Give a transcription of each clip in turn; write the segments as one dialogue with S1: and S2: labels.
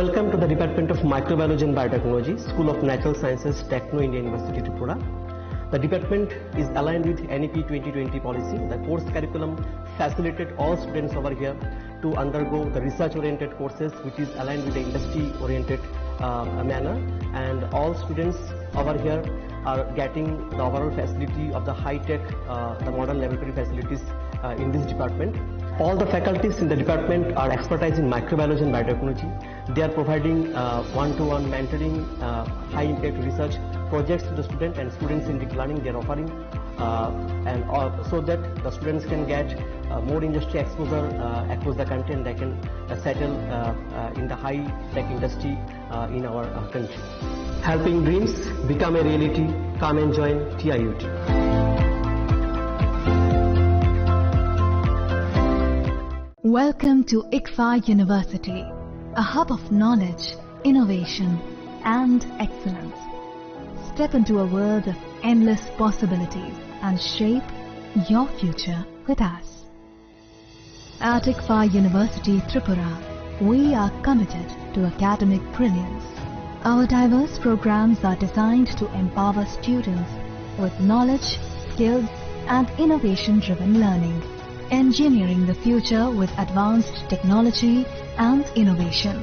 S1: Welcome to the Department of Microbiology and Biotechnology, School of Natural Sciences, Techno India University, Tripura. The department is aligned with NEP 2020 policy. The course curriculum facilitated all students over here to undergo the research-oriented courses, which is aligned with the industry-oriented manner. And all students over here are getting the overall facility of the high-tech, the modern laboratory facilities in this department. All the faculties in the department are expertise in microbiology and biotechnology. They are providing one-to-one mentoring, high-impact research projects to the student, and students in deep learning they are offering, so that the students can get more industry exposure across the country, and they can settle in the high-tech industry in our country. Helping dreams become a reality. Come and join TIUT.
S2: Welcome to ICFA University, a hub of knowledge, innovation and excellence. Step into a world of endless possibilities and shape your future with us. At ICFA University, Tripura, we are committed to academic brilliance. Our diverse programs are designed to empower students with knowledge, skills and innovation-driven learning. Engineering the future with advanced technology and innovation.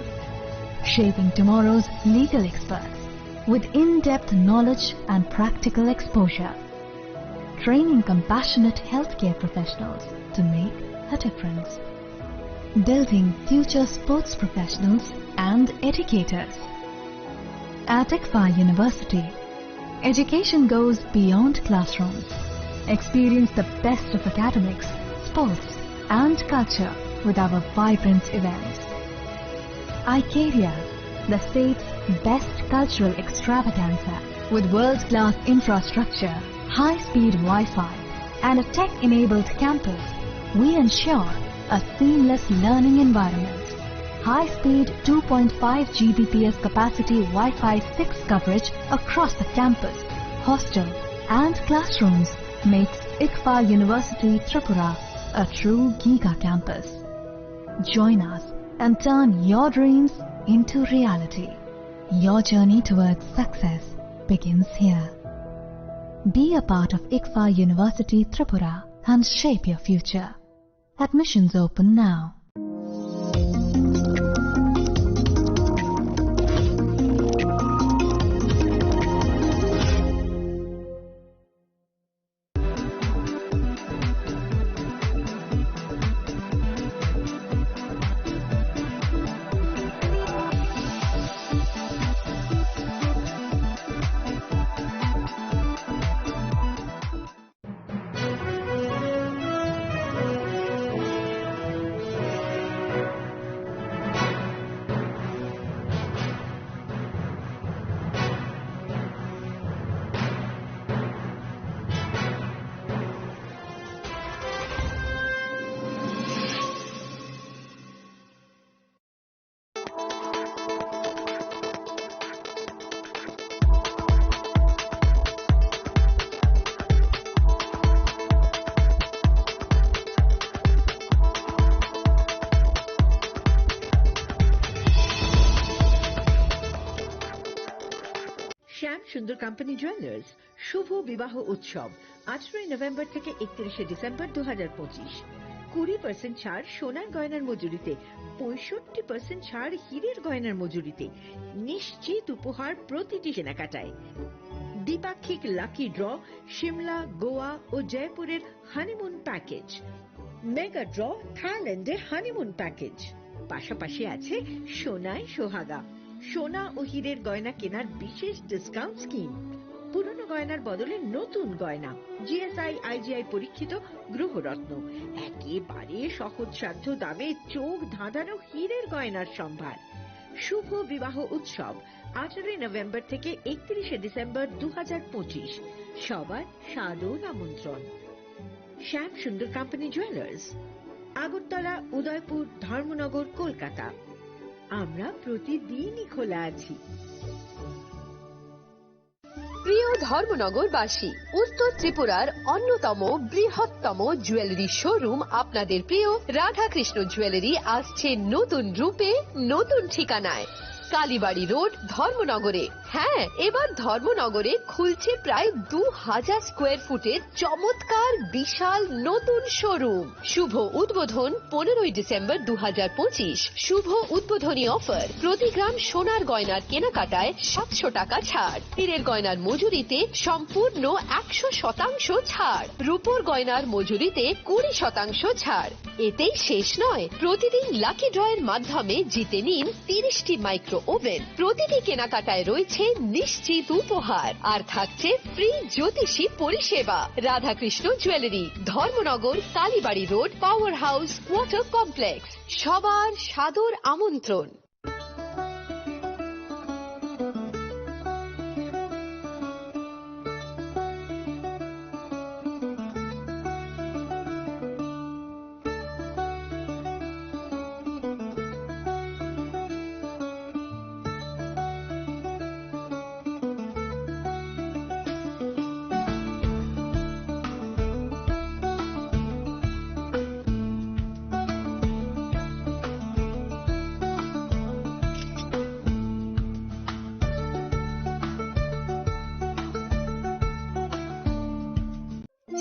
S2: Shaping tomorrow's legal experts with in-depth knowledge and practical exposure. Training compassionate healthcare professionals to make a difference. Building future sports professionals and educators. At ICFA University, education goes beyond classrooms. Experience the best of academics, sports and culture with our vibrant events. ICARIA, the state's best cultural extravaganza, with world-class infrastructure, high-speed Wi-Fi and a tech-enabled campus, we ensure a seamless learning environment. High-speed 2.5 Gbps capacity Wi-Fi 6 coverage across the campus, hostel and classrooms makes ICFA University Tripura a true Giga campus. Join us and turn your dreams into reality. Your journey towards success begins here. Be a part of ICFA University Tripura and shape your future. Admissions open now.
S3: শ্যাম সুন্দর company jewellers শুভ বিবাহ উৎসব 18 November থেকে 31 December 2025। 20% ছাড় সোনার গয়নার মজুরিতে, 65% ছাড় হীরের গয়নার মজুরিতে, নিশ্চিত উপহার প্রতিটি কেনাকাটায়। দ্বিপাক্ষিক লাকি ড্র, শিমলা, গোয়া ও জয়পুরের হানিমুন প্যাকেজ, মেগা ড্র থাইল্যান্ডে হানিমুন প্যাকেজ, পাশাপাশি আছে সোনায় সোহাগা, সোনা ও হীরের গয়না কেনার বিশেষ ডিসকাউন্ট স্কিম, পুরনো গয়নার বদলে নতুন গয়না, জিএসআই আইজিআই পরীক্ষিত গ্রহরত্ন, একেবারে সহজসাধ্য দামে চোখ ধাঁধানো হীরের গয়নার সম্ভার। শুভ বিবাহ উৎসব 18 নভেম্বর থেকে 31 ডিসেম্বর 2025। সবার সাদর আমন্ত্রণ। শ্যাম সুন্দর কোম্পানি জুয়েলার্স, আগরতলা, উদয়পুর, ধর্মনগর, কলকাতা। আমরা প্রতিদিনই খোলা আছি।
S4: প্রিয় ধর্মনগরবাসী, উত্তর ত্রিপুরার অন্যতম বৃহত্তম জুয়েলারি শোরুম আপনাদের প্রিয় রাধাকৃষ্ণ জুয়েলারি আসছে নতুন রূপে, নতুন ঠিকানায়। কালীবাড়ি রোড ধর্মনগরে। হ্যাঁ, এবার ধর্মনগরে খুলছে প্রায় 2000 স্কোয়ার ফুটের চমৎকার বিশাল নতুন শোরুম। শুভ উদ্বোধন 15 ডিসেম্বর 2025। শুভ উদ্বোধনী অফার, প্রতি গ্রাম সোনার গয়নার কেনাকাটায় 700 টাকা ছাড়, হীরের গয়নার মজুরিতে সম্পূর্ণ 100% ছাড়, রূপোর গয়নার মজুরিতে 20% ছাড়। এতেই শেষ নয়, প্রতিদিন লাকি ড্রয়ের মাধ্যমে জিতে নিন 30টি মাইক্রো ওভেন। প্রতিটি কেনাকাটায় রয়েছে নিশ্চিত উপহার, আর থাকছে ফ্রি জ্যোতিষী পরিষেবা। Radhakrishna jewellery, Dharmanagar, Kalibari road, power house, water complex. সবার সাদর আমন্ত্রণ।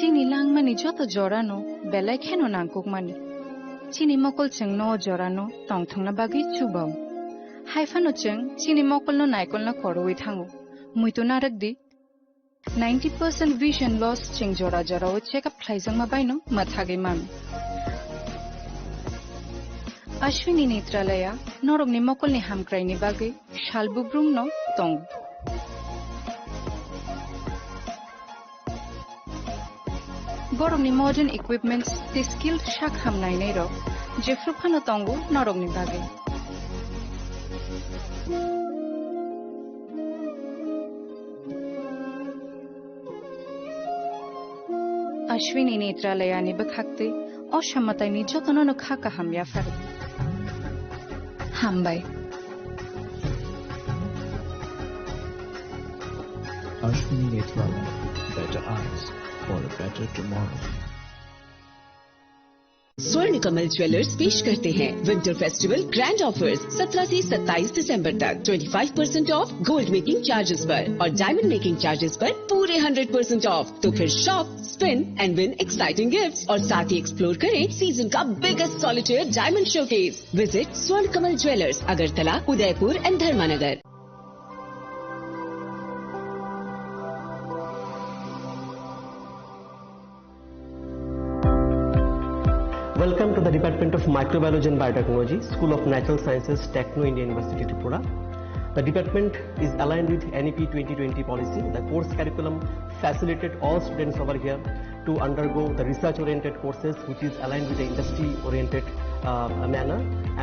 S5: Chini langmani joto jorano belai kheno nangkukmani. Chini mokol cheng no jorano tongthongna bagi chubao. Haifano cheng chini mokol no naikol na koroi thango. Muito narakdi 90% vision loss cheng jora jora o check up khlaijang ma baino mathage man. Ashwini Netralaya norog ni mokol ni hamkrai ni bagi shalbubrum no tong. Borong ni modern equipments the skilled shak hamnai nei ro jefru phano tongu norog ni bage. Ashwini Netralaya ni bakhakte অসামতাই ni jotono no khaka hamya far. Hambai.
S6: Ashwini Netralaya, better eyes for a better tomorrow.
S7: स्वर्ण Kamal jewellers पेश करते हैं winter festival grand offers 17 से 27 दिसंबर तक 25% of gold making charges पर और diamond making charges पर पूरे 100% ऑफ। तो फिर shop, spin and win exciting gifts और साथ ही एक्सप्लोर करें सीजन का biggest solitaire diamond showcase. Visit Swarna Kamal jewellers, Agartala, Udaipur and Dharmanagar.
S1: Welcome to the Department of Microbiology and Biotechnology, School of Natural Sciences, Techno India University, Tripura. The department is aligned with NEP 2020 policy. The course curriculum facilitated all students over here to undergo the research-oriented courses, which is aligned with the industry-oriented manner.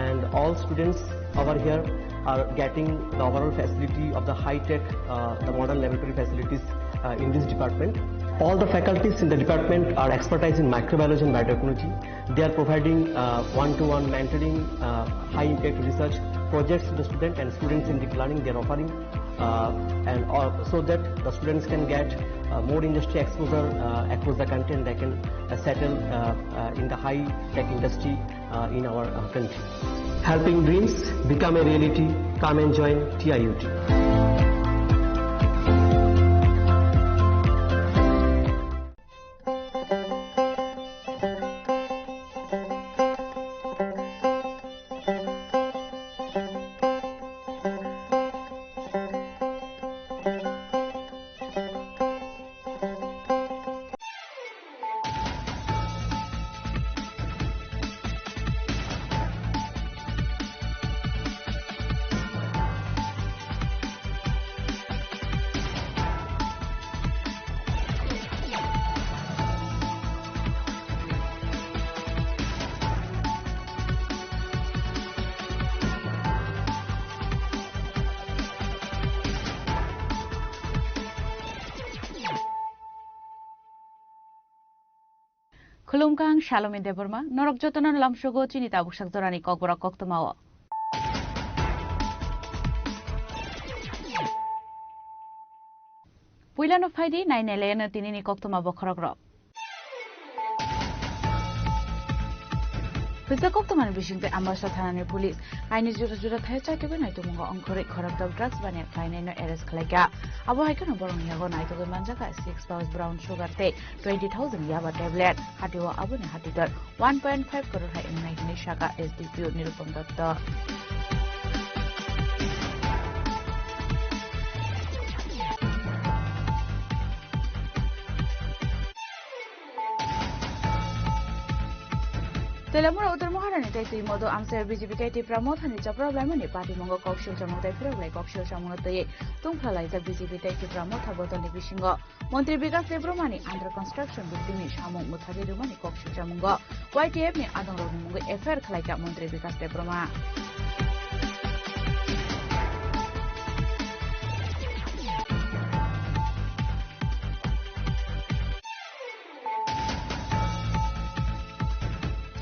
S1: And all students over here are getting the overall facility of the high-tech, the modern laboratory facilities in this department. All the faculties in the department are expertise in microbiology and biotechnology. They are providing one-to-one mentoring, high-impact research projects to the student and students in deep learning. They are offering so that the students can get more industry exposure across the country, and they can settle in the high-tech industry in our country. Helping dreams become a reality. Come and join TIUT.
S8: Khulumkang Shalome Deborma, Norok Jotonon Lamshogo Chinita Bushak Dorani Kokbora Koktomawa. Puilano Faidi, 9 Elena Tinini Koktoma Bokorogrop. Hujja koktoman bishingte ambasha thanani police kaini jura thaya chaitebe naitumungo angkore khorakdab drugs bane kaini no arrest khalaiga abo haikano borong yago naituge manjaka 6 pounds brown sugar te 20,000 yaba tablet hatiwa abone hatidar 1.5 crore hai inai shaka SDPO nirupam datta Telamura Uttar Maharani Taiti Modo Amser BJP Taiti Pramothani Chaprablamani Party Mongo Kokshil Chamotai Firabla Kokshil Chamotai Tungphala BJP Taiti Pramotha Botani Bishingo Montri Vikas Debromani under construction Butimi Shamong Muthari Rumani Kokshil Chamongo YTF ni Adong Mungo FR Khlaika Montri Vikas Debroma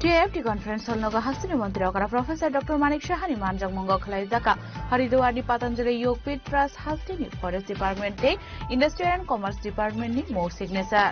S8: TFT conference hall noga hasini mantri okara Professor Dr. Manik Shahani manjang mongo khlai jaka Haridwar Patanjali Yogbit Trust Hastini Forest Department te Industry and Commerce Department ni more signature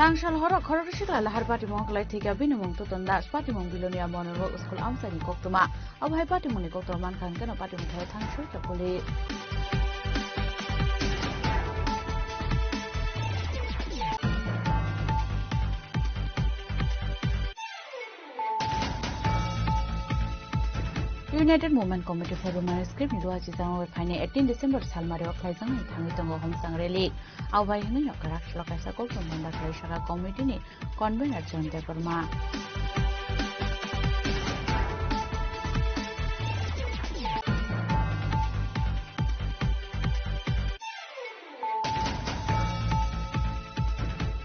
S8: Tangshal horok hororishikla lahar party mongklai thika binumong tutonda party mong bilonia monoro school amsani koktuma abhai party moni koktor man khan kana party mong thai thangshu chapole United Movement Committee for Roman Script Niduachi Zango Fine 18 December Salmari Oklaizang Tangitongo Homsang Rally Awai Hini Yokarak Shlokasa Kokto Manda Klaishaka Committee ni Convener John Deperma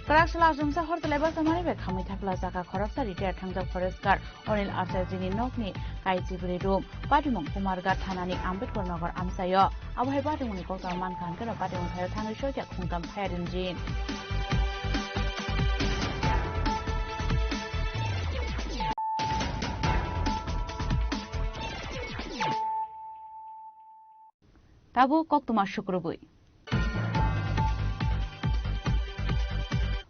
S8: Karakshla Jumsa Horteleba Samari Bekami Takla Zaka Koraksa retired Tangja Forest Guard Onil Archazini Nokni Kaizibri Room Patimong Kumarga Tanani Ambedkar Nagar Amsayo Abhai Patimoni Kokta Man Khan Kana Patimong Thai Tangi Shoja Kungtam Pairin Jin Tabu Koktuma Shukrubui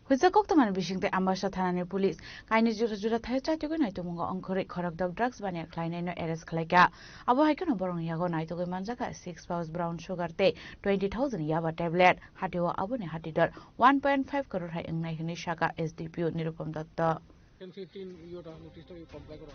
S8: Hujja koktoman bishingte ambasha thanani police kaini jura thaya chaitege naitumungo angkore khorakdab drugs bane khlainai no arrest khlaiga abo haikano borong yago naituge manjaka 6 pounds brown sugar te 20,000 yaba tablet hatiwa abone hatidar 1.5 crore hai ingnai hini shaka SDPO nirupam datta
S9: 10-15 yota notice to comply kora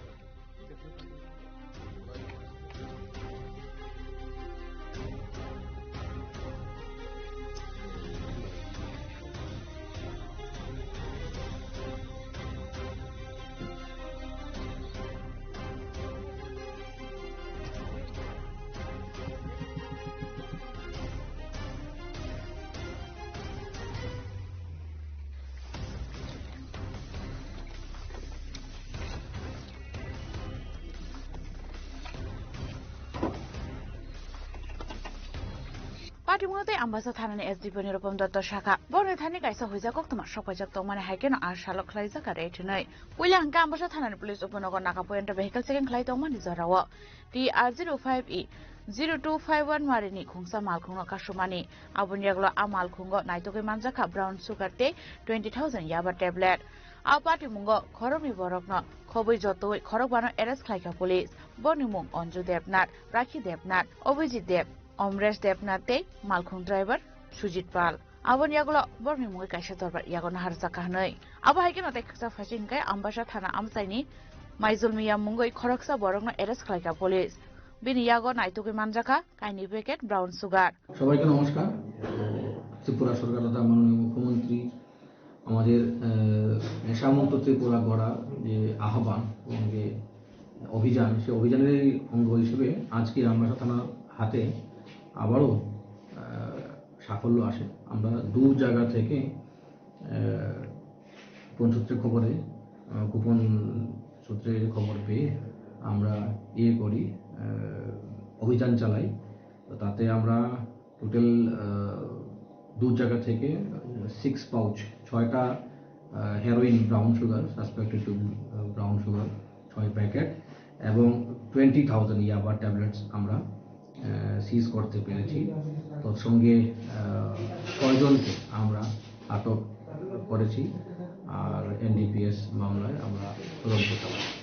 S8: Patimongte ambasa thanani SDPO nirupam datta shaka borne thani kaisa hoija koktoma sopajak tongmane haikeno ar shalok khlaijak are ethnai puila hangka ambasa thanani police uponogo naka point vehicle second khlai tongmani jarawo TR05E 0251 marini khungsa malkhungo kasumani abuniaglo amalkhungo naitoke manjaka brown sugar te 20,000 yaba tablet Patimonggo khoromi borokno khoboi jotoi khorok bano arrest khlaika police bonimong Anju Debnath Rakhi Debnath Obhijit Deb Omresh Debnath Malkhung driver Sujit Pal Abon yagulo borni mui kaisa dorbar yagon harsa kahnai abo haikeno teksa fasing kai ambasa thana amsaini maizul miya mungoi khoroksa borokno arrest khlaika police bini yago naituke manjaka kaini packet brown sugar
S10: সবাইকে নমস্কার ত্রিপুরা সরকার তথা মাননীয় মুখ্যমন্ত্রী আমাদের নেশামুক্ত ত্রিপুরা গড়া যে আহ্বান এবং যে অভিযান সেই অভিযানের অঙ্গ হিসেবে আজকে রামবাসা থানার হাতে আবারও সাফল্য আসে আমরা দু জায়গা থেকে গোপন সূত্রে খবর পেয়ে আমরা করি অভিযান চালাই তাতে আমরা টোটাল দু জায়গা থেকে 6 পাউচ 6টা heroin brown sugar suspected to brown sugar 6 packet এবং 20,000 ইয়াবা ট্যাবলেটস আমরা সিজ করতে পেরেছি। তৎসঙ্গে 6 জনকে আমরা আটক করেছি আর এনডিপিএস মামলায় আমরা তদন্ত চালাচ্ছি।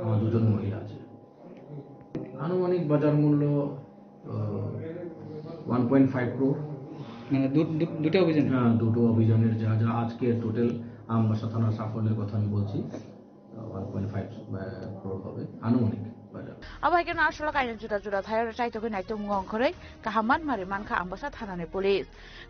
S10: আমার 2 জন মহিলা আছে। আনুমানিক বাজার মূল্য 1.5 crore।
S11: মানে দুটো অভিযান?
S10: হ্যাঁ, দুটো অভিযানের যা যা আজকে টোটাল আমবাসা থানার সাফল্যের কথা আমি বলছি, 1.5 crore হবে আনুমানিক বাজার।
S8: আবার কেন আসলে কাইনে জুড়া জুড়া থায় চাইতো কি নাইতো মুং করে কাহামান মারি মানখা আমবাসা থানানে পুলিশ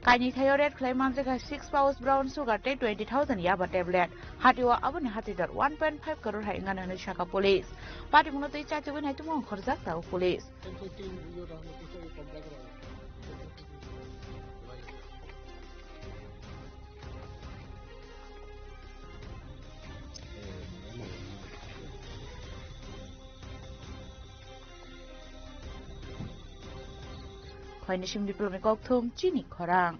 S8: কাইনি থায় রেড ক্লাই মানজেগা 6 পাউচ ব্রাউন সুগার তে 20,000 ইয়াবা ট্যাবলেট হাতিওয়া আবনি হাতিদার 1.5 crore হাই গানানে শাখা পুলিশ পাটি মূলত চাইতো কি নাইতো মুং করে যাকতাও police. Khoinisim diplome kokthum chini khorang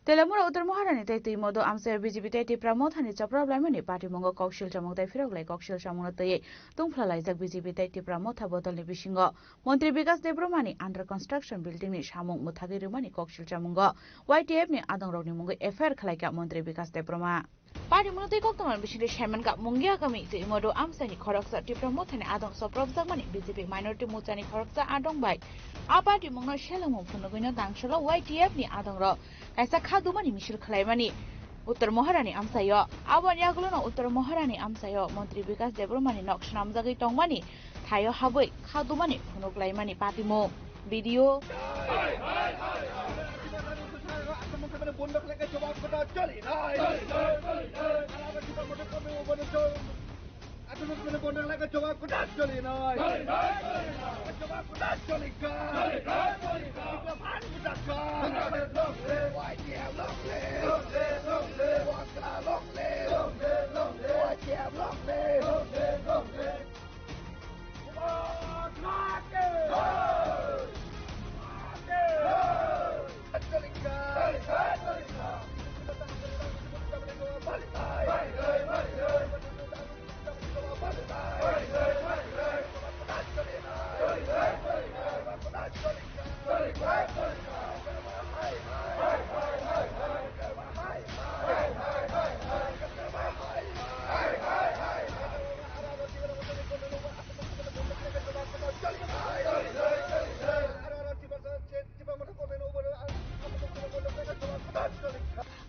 S8: Telamura Uttar Maharani Tati Modo Amser BJP Tati Pramothani Chaprablamani Party Mongo Kokshil Chamong Tai Firoglai Kokshil Chamonataye Tungplalaisak BJP Tati Pramotha Botolni Bishingo Montri Bikas Debromani Under Construction Building ni Shamong Muthagi Rumani Kokshil Chamongo YTF ni Adong Rogni Mongo FR Khlaika Montri Bikas Debroma Party Monotai Koktaman Bishiri Shaman Kap Mungia Kami Ti Modo Amsani Khoroksa Ti Pramothani Adong Soprobzak Mani BJP Minority Muchani Khoroksa Adong Bai A Party Mongo Shelamu Phunogino Dangshalo YTF ni Adong Ro Kaisa Khadumani Mishil Khlaimani Uttar Maharani Amsayo Awan Yaglono Uttar Maharani Amsayo Montri Bikas Debromani Nokshnam Zagi Tongmani Thayo Haboi Khadumani Phunoglaimani Party Mo Video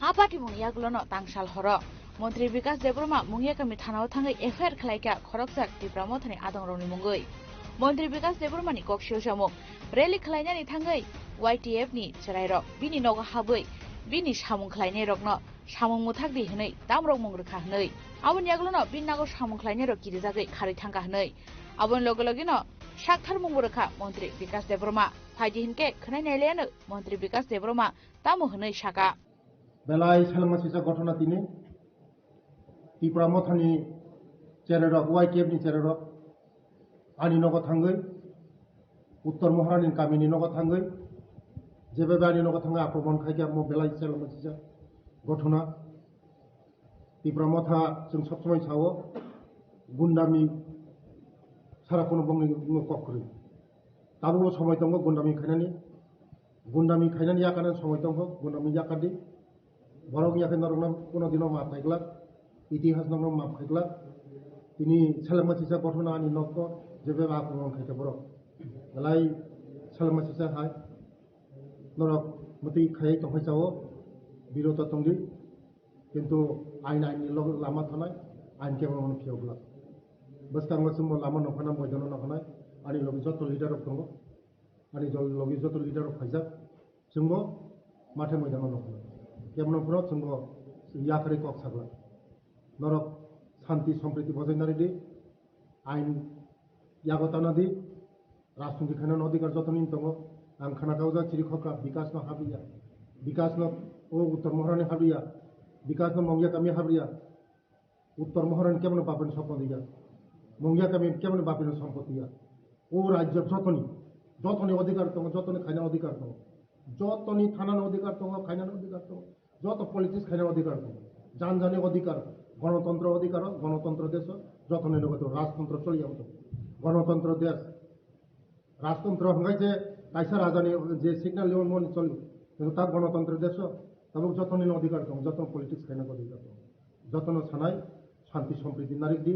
S8: Apati Mungia Glono Tangshal Horo Montri Bikas Debroma Mungia Kami Thanao Thangai FR Khlaika Khoroksak Ti Pramothani Adong Roni Mungoi Montri Bikas Debromani Kokshil Chamong Rally Khlainani Thangai YTF ni Cherairo Bini Noga Haboi Bini Shamong Khlaine Rokno Shamong Muthagdi Hnei Damrok Mungrukha Hnei Abon Yaglono Binago Shamong Khlaine Rok Kirizagoi Khari Thangka Hnei Abon Logologino Shakthar Mungurukha Montri Bikas Debroma Phaidi Hinke Khnai Naileno Montri Bikas Debroma Tamu Hnei Shaka
S12: Belai Salmasisa Gotona Tini Pramothani Chererok YTF ni Chererok Ani Nogo Thangai Uttar Maharani Kamini Nogo Thangai Jebebani Nogo Thanga Akromon Khaika Mo Belai Salmasisa Gotona Pramotha Jung Sobsomai Sawo Gundami Sarakono Bongni Kokri Tabu Somai Tongo Gundami Khainani Yakanan Somai Tongo Gundami Yakadi Borong yakin orang kono dino maaf kaiklak, itihas nong maaf kaiklak, ini Salmasisa Gotona ani nokko jebe maaf nong kaita borok, galai Salmasisa hai, norok mati khai tongkai sawo, biro tongdi, কিন্তু আইন লামা থানায় আইনকে মন ফিয়বলা বস্তার মসম লামা নখানা ময়দান নখানায় আনি লগি যত leader দङ আনি লগি যত লিডার ফাইজা जोंबो माथे मयदान नखाना केमनफ्राव जोंबो याखारि कक सागला नरक शांति सम्प्रीति बजायनारि दि आइन यागताना दि राजनीति खाना अधिकार जतनि दङ आं खाना गावजा चिरि खका विकास न हाबिया विकास न ओ उत्तर महारानी हाबिया विकास न मंगिया कामी हाबिया उत्तर महारानी केमन बापन सम्पत्तिया मंगिया कामी केमन बापन सम्पत्तिया ओ राज्य जतनि अधिकार दङ जतनि खाना अधिकार दङ जतनि थाना अधिकार दङ खाना अधिकार दङ जत पलिटिक्स खाना अधिकार दङ जानजाने अधिकार গণতন্ত্র অধিকার গণতন্ত্র দেশ যতনে নগত রাজতন্ত্র চলি আমতো গণতন্ত্র দেশ রাজতন্ত্র হঙ্গাইছে কাইসা রাজানি যে সিগন্যাল লিওন মনি চলি কিন্তু তা গণতন্ত্র দেশ এবং যতনে অধিকার দं যতন পলিটিক্স খাইনা অধিকার দं যতন সানাই শান্তি সম্প্রীতি নারী দি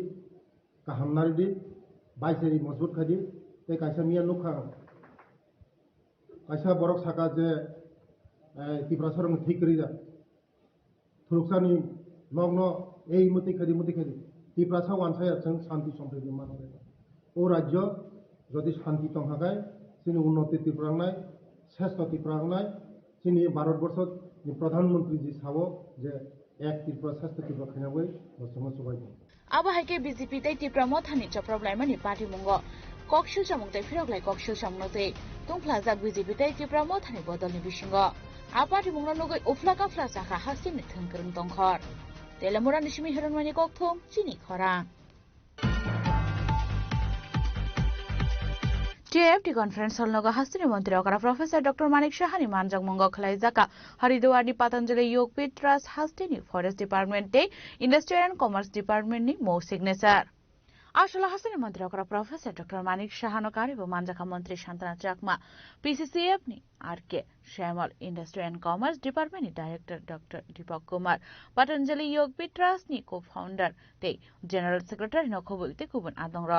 S12: কাহাম নারী দি বাইসে মজবুত খাইদি তে কাইসা মিয়া নুখা কাইসা বরক সাকা যে ত্রিপুরা সরং ঠিক করি যা থুরুকসানি নগ্ন এই মতি খাদি ত্রিপুরা सा वानसाया जों शांति सम्प्रीति मानबाय ओ राज्य যদি শান্তি তংহাগায় তিনি উন্নতি ত্রিপুরাंनाय শ্রেষ্ঠ ত্রিপুরাंनाय তিনি ভারতবর্ষ প্রধানমন্ত্রী জি সাবো যে এক ত্রিপুরা শ্রেষ্ঠ ত্রিপুরা খাইনাবই বসमा সবাই
S8: আবা হাইকে বিজেপি তাই ত্রিপুরা মথানি চপ্রবলাইমানি পার্টি মুঙ্গ ককশিল চামুংতাই ফিরকলাই ককশিল চামুনতে তুংফ্লাজাক বিজেপি তাই ত্রিপুরা মথানি বদলनि बिसिंग आ पार्टी मुंगनो नुगै उफ्ला काफ्ला जाखा हासिमनि थोंगोरं दंखर तेलेमुरा निसिमि हिरनमानि कक्थुम चिनि खरां टीएफटी कॉन्फ्रेंस हॉल नगा हस्तिनि मंत्री अकरा प्रोफेसर डॉक्टर मानिक शाहानि मानजक मंग खलाई जाका हरिद्वारनि पतंजलि योगपीठ ट्रस्ट हस्तिनि फरेस्ट डिपार्टमेंट ते इंडस्ट्रियल एंड कॉमर्स डिपार्टमेंट नि मो सिग्नेचर आशला हस्तिनि मंत्री अकरा प्रोफेसर डॉक्टर मानिक शाहानो कार्य मानजका मंत्री शांतना चाकमा पीसीसीएफ नि RK Shyamal industry and commerce department नि director doctor Deepak Kumar Patanjali Yogpeeth trust नि को फाउंडर ते जनरल सेक्रेटरी न खबुलते कुबन आदंग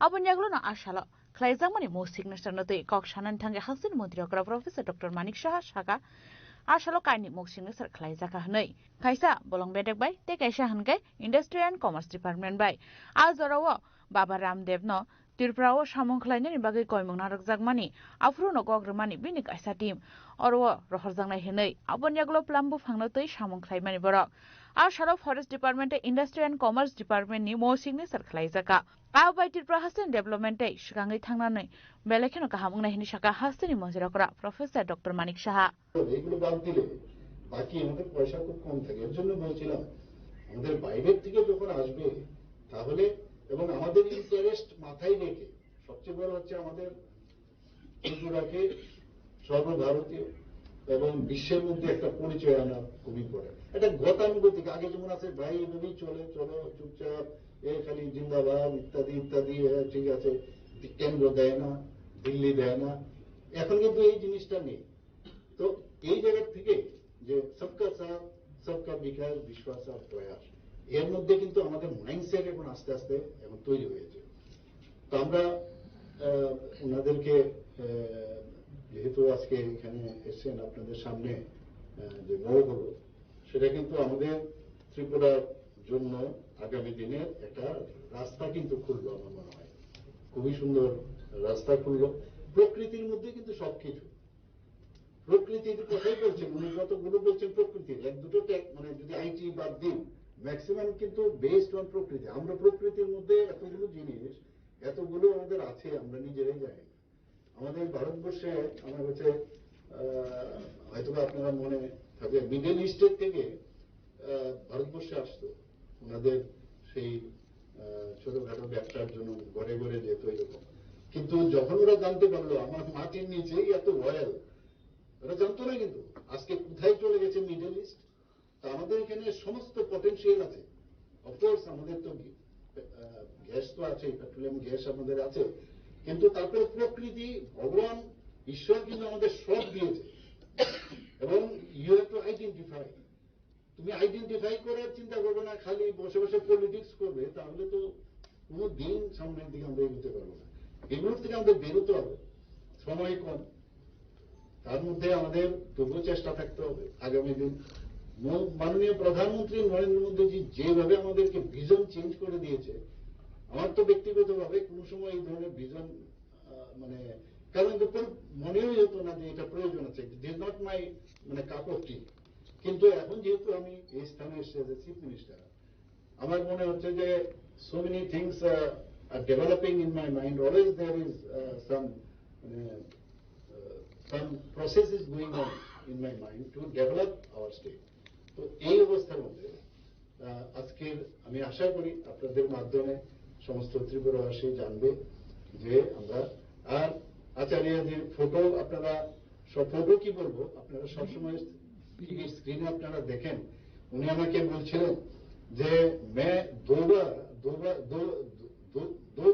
S8: अपन यागलो न आशला खलाइजामनि मो सिग्नेचर नते कक सानन थांगे हस्तिनि मंत्री अकरा प्रोफेसर डॉक्टर मानिक शाहा साका आशलो काइनि मो सिग्नेचर खलाइजाका हनै खाइसा बलं बेडेक बाय ते काइसा हनगे इंडस्ट्री एंड कॉमर्स डिपार्टमेंट बाय आ जराव बाबा रामदेव न त्रिपुराओ सामं खलाइनायनि बागै कयमंना रगजाकमानि आफ्रु न गग्रमानि बिनि काइसा टीम अरव रहरजांनाय हेनै अपन यागलो प्लाम्बु फांनोतै सामं खलाइमानि बर आ सारो forest department industry and commerce department नि मो सिग्नेचर खलाइजाका आ बाय त्रिपुरा हास्तिनि डेभलपमेंट सिगाङै थांनानै बेलेखेनो काहामंनाय हेनि साका हास्तिनि मजिराकरा प्रोफेसर डॉक्टर मानिक साहा
S13: এগুলো বাদ দিলে বাকি আমাদের পয়সা খুব কম থাকে এর জন্য বলছিলাম আমাদের বাইরের থেকে যখন আসবে তাহলে এবং আমাদের ইন্টারেস্ট মাথায় রেখে সবচেয়ে বড় হচ্ছে আমাদের ত্রিপুরাকে সর্বভারতীয় এবং বিশ্বের মধ্যে একটা পরিচয় আনা খুবই পড়ে এটা গতানুগতিক আগে যেমন আছে ভাই এভাবেই চলে চলো চুপচাপ এ খালি জিন্দাবাদ ইত্যাদি ইত্যাদি ঠিক আছে কেন্দ্র দেয় না দিল্লি দেয় না এখন কিন্তু এই জিনিসটা নেই তো এই জায়গা থেকে যে সবকা সাথ সবকা বিকাশ বিশ্বাস আর প্রয়াস এর মধ্যে কিন্তু আমাদের মাইন্ডসেট এখন আস্তে আস্তে এখন তৈরি হয়েছে তো আমরা ওনাদেরকে যেহেতু আজকে এখানে এসেছেন আপনাদের সামনে যে বড় হলো সেটা কিন্তু আমাদের ত্রিপুরার জন্য আগামী দিনের একটা রাস্তা কিন্তু খুললো আমার মনে হয় খুবই সুন্দর রাস্তা খুললো প্রকৃতির মধ্যে কিন্তু সবকিছু প্রকৃতির কথাই বলছেন উনি যতগুলো বলছেন প্রকৃতির এক দুটো মানে যদি আইটি বাদ দিন ম্যাক্সিমাম কিন্তু বেসড অন প্রকৃতি আমরা প্রকৃতির মধ্যে এতগুলো জিনিস এতগুলো আমাদের আছে আমরা নিজেরাই জানি আমাদের ভারতবর্ষে আমার কাছে হয়তো আপনারা মনে থাকবে মিডল ইস্টের থেকে ভারতবর্ষে আসতো ওনাদের সেই ছোটখাটো ব্যবসার জন্য ঘরে ঘরে যেত এরকম কিন্তু যখন ওরা জানতে পারলো আমার মাটির নিচেই এত রয়্যাল ওরা জানতো না কিন্তু আজকে কোথায় চলে গেছে মিডল ইস্ট তা আমাদের এখানে সমস্ত পটেনশিয়াল আছে অফকোর্স আমাদের তো গ্যাস তো আছে পেট্রোলিয়াম গ্যাস আমাদের আছে কিন্তু তারপরে প্রকৃতি ভগবান ঈশ্বর কিন্তু আমাদের সব দিয়েছে এবং ইউ হ্যাভ টু আইডেন্টিফাই তুমি আইডেন্টিফাই করার চিন্তা করবে না খালি বসে বসে পলিটিক্স করবে তাহলে তো কোনো দিন সামনের দিকে আমরা এগোতে পারবো না এগুলোর থেকে আমাদের বেরোতে হবে সময় কম তার মধ্যে আমাদের তবুও চেষ্টা থাকতে হবে আগামী দিন মাননীয় প্রধানমন্ত্রী নরেন্দ্র মোদীজি যেভাবে আমাদেরকে ভিজন চেঞ্জ করে দিয়েছে আমার তো ব্যক্তিগতভাবে কোনো সময় এই ধরনের ভিজন মানে কারণ মনেই হতো না যে এটা প্রয়োজন আছে দিস নট মাই মানে কাপ অফ টি কিন্তু এখন যেহেতু আমি এই স্থানে এসে চিফ মিনিস্টার আমার মনে হচ্ছে যে so many things are developing in my mind always there is some process is going on in my mind to develop our state. তো এই অবস্থার মধ্যে আজকের আমি আশা করি আপনাদের মাধ্যমে সমস্ত ত্রিপুরাবাসী জানবে যে আমরা আর আচার্যদের ফটো আপনারা সব ফটো কি বলবো আপনারা সবসময় টিভির স্ক্রিনে আপনারা দেখেন উনি আমাকে বলছিলেন जे मैं दो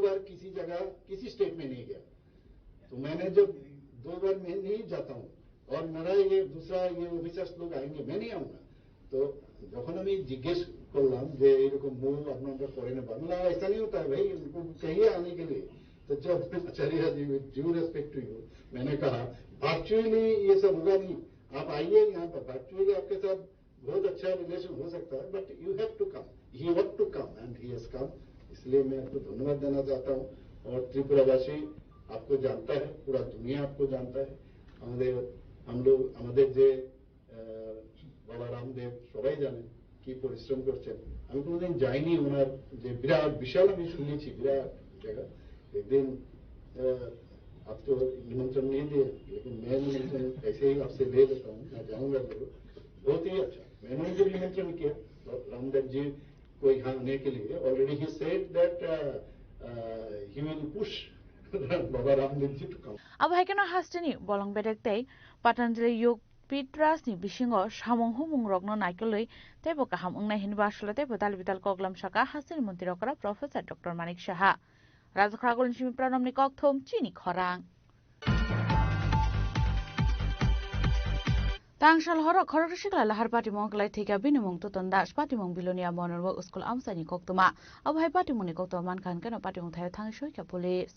S13: बार किसी जगह किसी स्टेट में नहीं गया, तो मैंने जब 2 बार मैं नहीं जाता हूँ और मेरा ये दूसरा ये ऑफिसर्स लोग आएंगे, मैं नहीं आऊंगा। तो যখন আমি জিজ্ঞেস করলাম যে এরকম মুভ আপনারা করেন বাংলা, ऐसा नहीं होता है भाई, उनको कहिए आने के लिए। तो जब Acharya ji with due respect to you, मैंने कहा वर्चुअली ये सब होगा नहीं, आप आइए यहाँ पर, वर्चुअली आपके साथ बहुत अच्छा रिलेशन हो सकता है, but you have to come, he have to come and he has come. इसलिए मैं आपको धन्यवाद देना चाहता हूँ। और त्रिपुरावासी आपको जानता है, पूरा दुनिया आपको जानता है। हम लोग আমাদের যে বাবা রামদেব সবাই জানেন কি পরিশ্রম করছেন। আমি কোনোদিন যাইনি ওনার যে বিরাট বিশাল, আমি শুনেছি বিরাট জায়গা। একদিন आप तो निमंत्रण नहीं दिए, लेकिन मैं निमंत्रण ऐसे ही आपसे ले लेता हूँ, मैं जाऊंगा जरूर। बहुत ही अच्छा, मैंने जब निमंत्रण किया रामदेव जी को यहाँ आने के लिए, already he said that he will push Baba Ramdev ji to come.
S8: अब हाइकेना हास्टेनि बलं बेदेक्तै पातंजलि योग पिट्रासनि बिसिङाव सामं हुमुं रगनो नायकलै तेबो गाहाम अंनाय हिनबा सलते बदाल बिदाल कगलाम साका हास्टेनि मन्त्रि रकरा प्रोफेसर डॉक्टर मानिक साहा राजखरागोल सिमि प्रणमनि ककथम चिनि खरां तांगसाल हर खरक सिकला लाहार पार्टी मंगलाय थेका बिनुमंग तुतन दास पार्टी मंग बिलोनिया मनरव स्कुल आमसानि कक्तमा अब हाय पार्टी मंगनि कक्तमा मानखान केन पार्टी मंग थाय थांग सयका पुलिस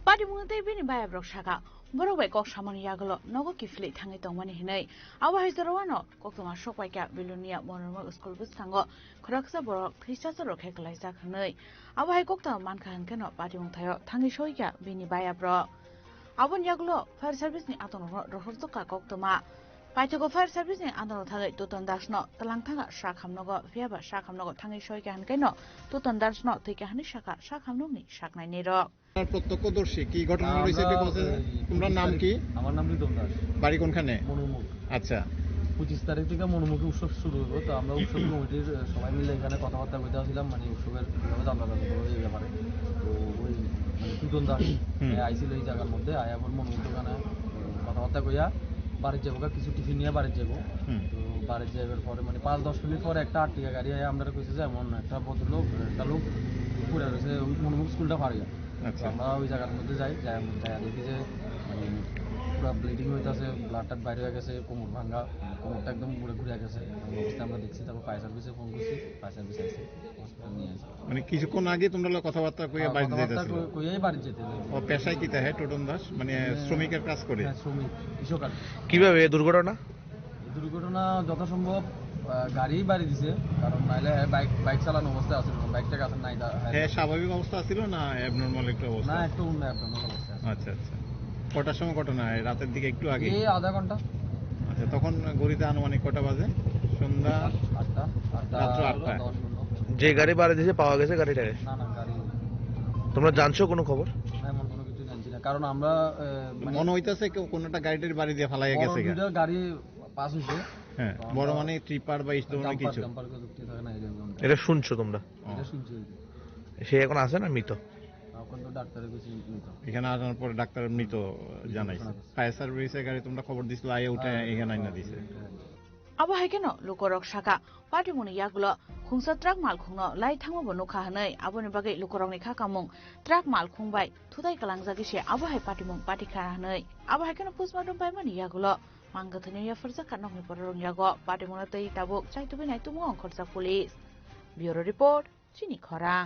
S8: पार्टी मंग तै बिनि बाया ब्रक साका बरबाय कक सामनि यागलो नगो किफले थाङै तंमानि हिनै अब हाय जरवानो कक्तमा सपायका बिलोनिया मनरव स्कुल बुस्थांगो खरकसा बरक थैसासो रखे कलायसा खनै अब हाय कक्तमा मानखान केन पार्टी मंग थाय थाङै सयका बिनि बाया book abon yaglo fire service ni aton rohorto ka koktoma paitego fire service ni aton thagai tuton dasno talangthanga shakhamnogo fiaba shakhamnogo thangai soike hankaino tuton dasno থেকে হানি শাখা শাখামননি শাকনাই নিরো
S14: প্রত্যক্ষদর্শী কি ঘটনা হইছে কি বলছে তোমার নাম কি?
S15: আমার নাম রিদম দাস।
S14: বাড়ি কোনখানে?
S15: মনুমুখ।
S14: আচ্ছা,
S15: 25 তারিখ থেকে মনুমুখী উৎসব শুরু হলো। তো আমরা উৎসব কমিটির সবাই মিলে এখানে কথাবার্তা কইতে আসছিলাম, মানে উৎসবের কিভাবে চাঁদা করবো এই ব্যাপারে। তো ওই মানে তুতন দাস আইছিল এই জায়গার মধ্যে আয়াবর মনুমুখ দোকানে কথাবার্তা কইয়া বাড়ির যাবো, কিছু টিফিন নিয়ে বাড়ির যাবো। তো বাড়ির যাবার পরে মানে 5-10 মিনিট পরে একটা আর্টিকা গাড়ি আমরা কইছে যে এমন একটা ভদ্রলোক একটা লোক পড়ে রয়েছে মনুমুখ স্কুলটা ফারিয়া। আমরা ওই জায়গার মধ্যে যাই দেখি যে মানে পুরো ব্লিডিং হইতেছে, ব্লাডটা বাইরে হয়ে গেছে, কোমর ভাঙা, কোমরটা একদম ঘুরে ঘুরে গেছে অবস্থায় আমরা দেখছি। তারপর ফায়ার সার্ভিসে ফোন করছি, ফায়ার সার্ভিস আসছে, হসপিটাল নিয়ে আসছে।
S14: মানে কিছুক্ষণ আগে তোমরা কথাবার্তা কইয়া বাড়ি যেতেছিল?
S15: কইয়াই বাড়ি যেতে।
S14: ও পেশায় কি তাহে টোটন দাস মানে শ্রমিকের কাজ করে?
S15: হ্যাঁ, শ্রমিক, কৃষক।
S14: কিভাবে এই দুর্ঘটনা?
S15: দুর্ঘটনা যথাসম্ভব গাড়ি বাড়ি দিছে, কারণ নাইলে বাইক চালানো অবস্থায় আছে, বাইকটা কাছে নাই।
S14: হ্যাঁ, স্বাভাবিক অবস্থা ছিল না অ্যাবনরমাল একটা অবস্থা?
S15: না, একটু অ্যাবনরমাল অবস্থা।
S14: আচ্ছা আচ্ছা, কটার সময় ঘটনা? রাতের দিকে একটু আগে?
S15: এই আধা ঘন্টা।
S14: আচ্ছা, তখন ঘড়িতে আনুমানিক কটা বাজে? সন্ধ্যা 8টা, রাত্র 8টা।
S16: যে গাড়ি বাড়ি দিয়েছে পাওয়া গেছে গাড়িটাকে?
S15: না না, গাড়ি
S16: তোমরা জানছো কোনো খবর?
S15: এমন কোনো কিছু জানছি না, কারণ আমরা
S14: মনে হইতেছে কেউ কোনটা গাড়িটার বাড়ি দিয়ে ফালাইয়া গেছে।
S15: গাড়ি পাস হইছে।
S14: হ্যাঁ, বড় মানে ট্রিপার বা এই ধরনের কিছু?
S16: এটা শুনছো তোমরা?
S15: এটা শুনছি।
S16: সে এখন আছে না মৃত?
S15: এখন তো ডাক্তারের কাছে মৃত।
S14: এখানে আসার পরে ডাক্তার মৃত জানাইছে। ফায়ার সার্ভিসের গাড়ি তোমরা খবর দিছিল, আইয়া উঠে এখানে আইনা দিছে।
S8: अब हाइकेनो लुकरक साका पार्टी मुनि यागलो खुंसा ट्राक माल खुंनो लाई थांगो बनो खाहनै आबोनि बागै लुकरकनि खाकामुं ट्राक माल खुंबाय थुदाय कलांजागिसे आबो हाइ पार्टी मुं पार्टी खाहनै अब हाइकेनो पोस्टमार्टम बाय मानि यागलो मांगथनि या फरजा काननि पररं यागो पार्टी मुना तै ताबुक चाइतुबे नाइ तुमु अंखरजा पुलिस ब्यूरो रिपोर्ट चिनि खरां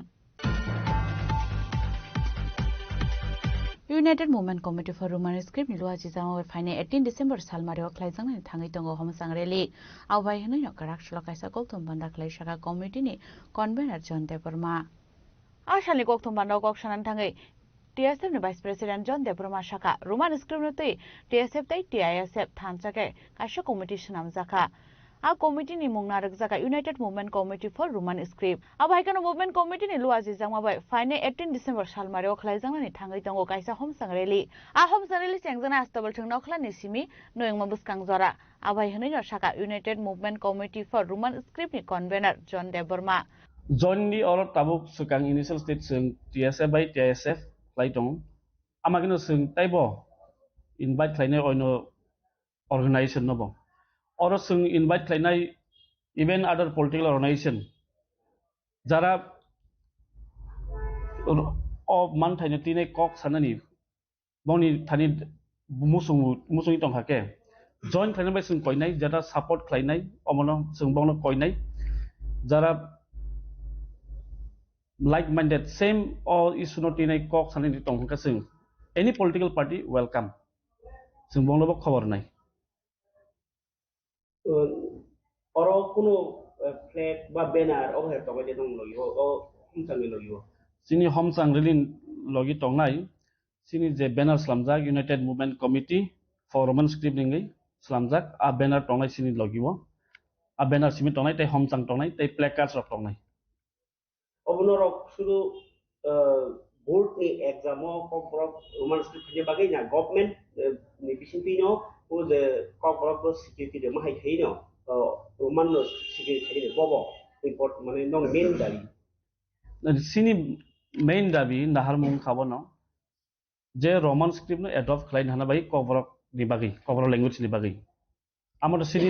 S8: United Movement Committee for Roman Script Niluaji Jama Fine 18 December Salmario Klaisang and Tangitongo Homosang Rally. Away Hino Karakshla Kaisa Koltum Banda Klaishaka Committee ni Convener John Deperma. Ashali Koktum Banda Kokshan and Tangi TSF Vice President John Deperma Shaka Roman Script TSF TISF Tansake Kasha Committee Shanam Zaka. A committee ni Mungnarak Zaka United Movement Committee for Roman Script. A Baikano Movement Committee ni Luazi Zama by Fine 18 December Salmario Klaisang and Tangitongo Kaisa Homesang Rally. A Homesang Rally Sangana Stable Tunokla Nisimi, knowing Mabuskang Zora. A Baihano Shaka United Movement Committee for Roman Script ni Convener John Deborma.
S17: John ni all Tabuk Sukang initial state sung TSF by TSF Klaitong. Amagino sung Taibo invite Kleiner or no organization nobo. Or sung invite Kleinai even other political organization jara man thai tine kok sanani boni thani musung tong hake join khlainai bai sung koinai jara support khlainai omono sung bongno koinai jara like minded same all issue not tine kok sanani tong haka sung any political party welcome sung bongno bo khobor nai
S18: oro kuno flag ba banner o he to ba dong logi o humsang logi
S17: sini homsang rilin logi tongnai sini je banner slamjak United Movement Committee for Roman script ningai slamjak a banner tongnai sini logi wo a banner simi tongnai tai homsang tongnai tai placards rok tongnai
S18: obono rok sudu board ni exam o kokrok Roman script je bagai na government ni bisin pino o je kokrok ro security de mahai theino Roman no security de bobo import mane nong main dari
S17: sini main dabi nahar mung khabono je Roman script no adopt khlain hana bai kobrok ni bagi kobrok language ni bagi amar sini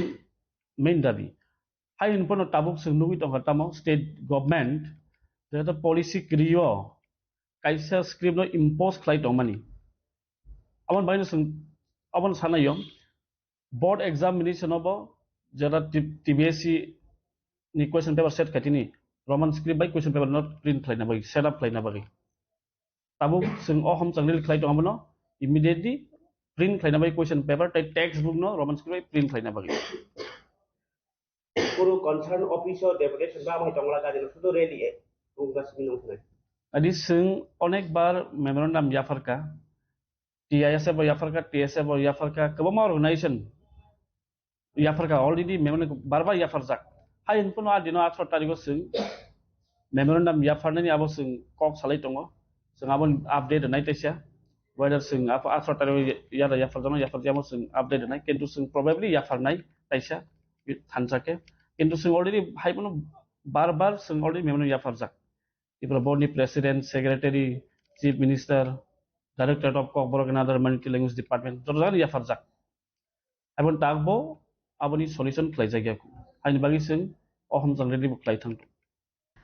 S17: main dabi hai inpono tabuk sungnugi tong hatamo state government the policy kriyo kaisa script no impose khlai tong mani amon bai no sung amon sanayom board examination obo jara TBSC ni question paper set katini Roman script by question paper not print khlaina bagi set up khlaina bagi tabuk sung ohom changril khlai tong amno immediately print khlaina bai question paper tai textbook no Roman script by print khlaina bagi
S18: puro concern officer deputation ba mai tongla ka sudo ready unggas binong thai
S17: adi sung onek bar memorandum yafarka TISF yafarka TSF yafarka kabama organization yafarka already memorandum barba yafarjak hai inpono adino 18 tarikh sung memorandum yafarnani abo sung kok salai tongo sung abon update nai taisa whether sung apa 18 tarikh yara yafarjano yafarjamo sung update nai kintu sung probably yafarnai taisa thanjake kintu sung already hai pono bar sung already memorandum yafarjak ibra board ni president secretary chief minister director of Kokborok and other multi language department jorjan yafarjak abon tagbo aboni solution khlai jagya hain bagi sung ohom jangreli buklai thang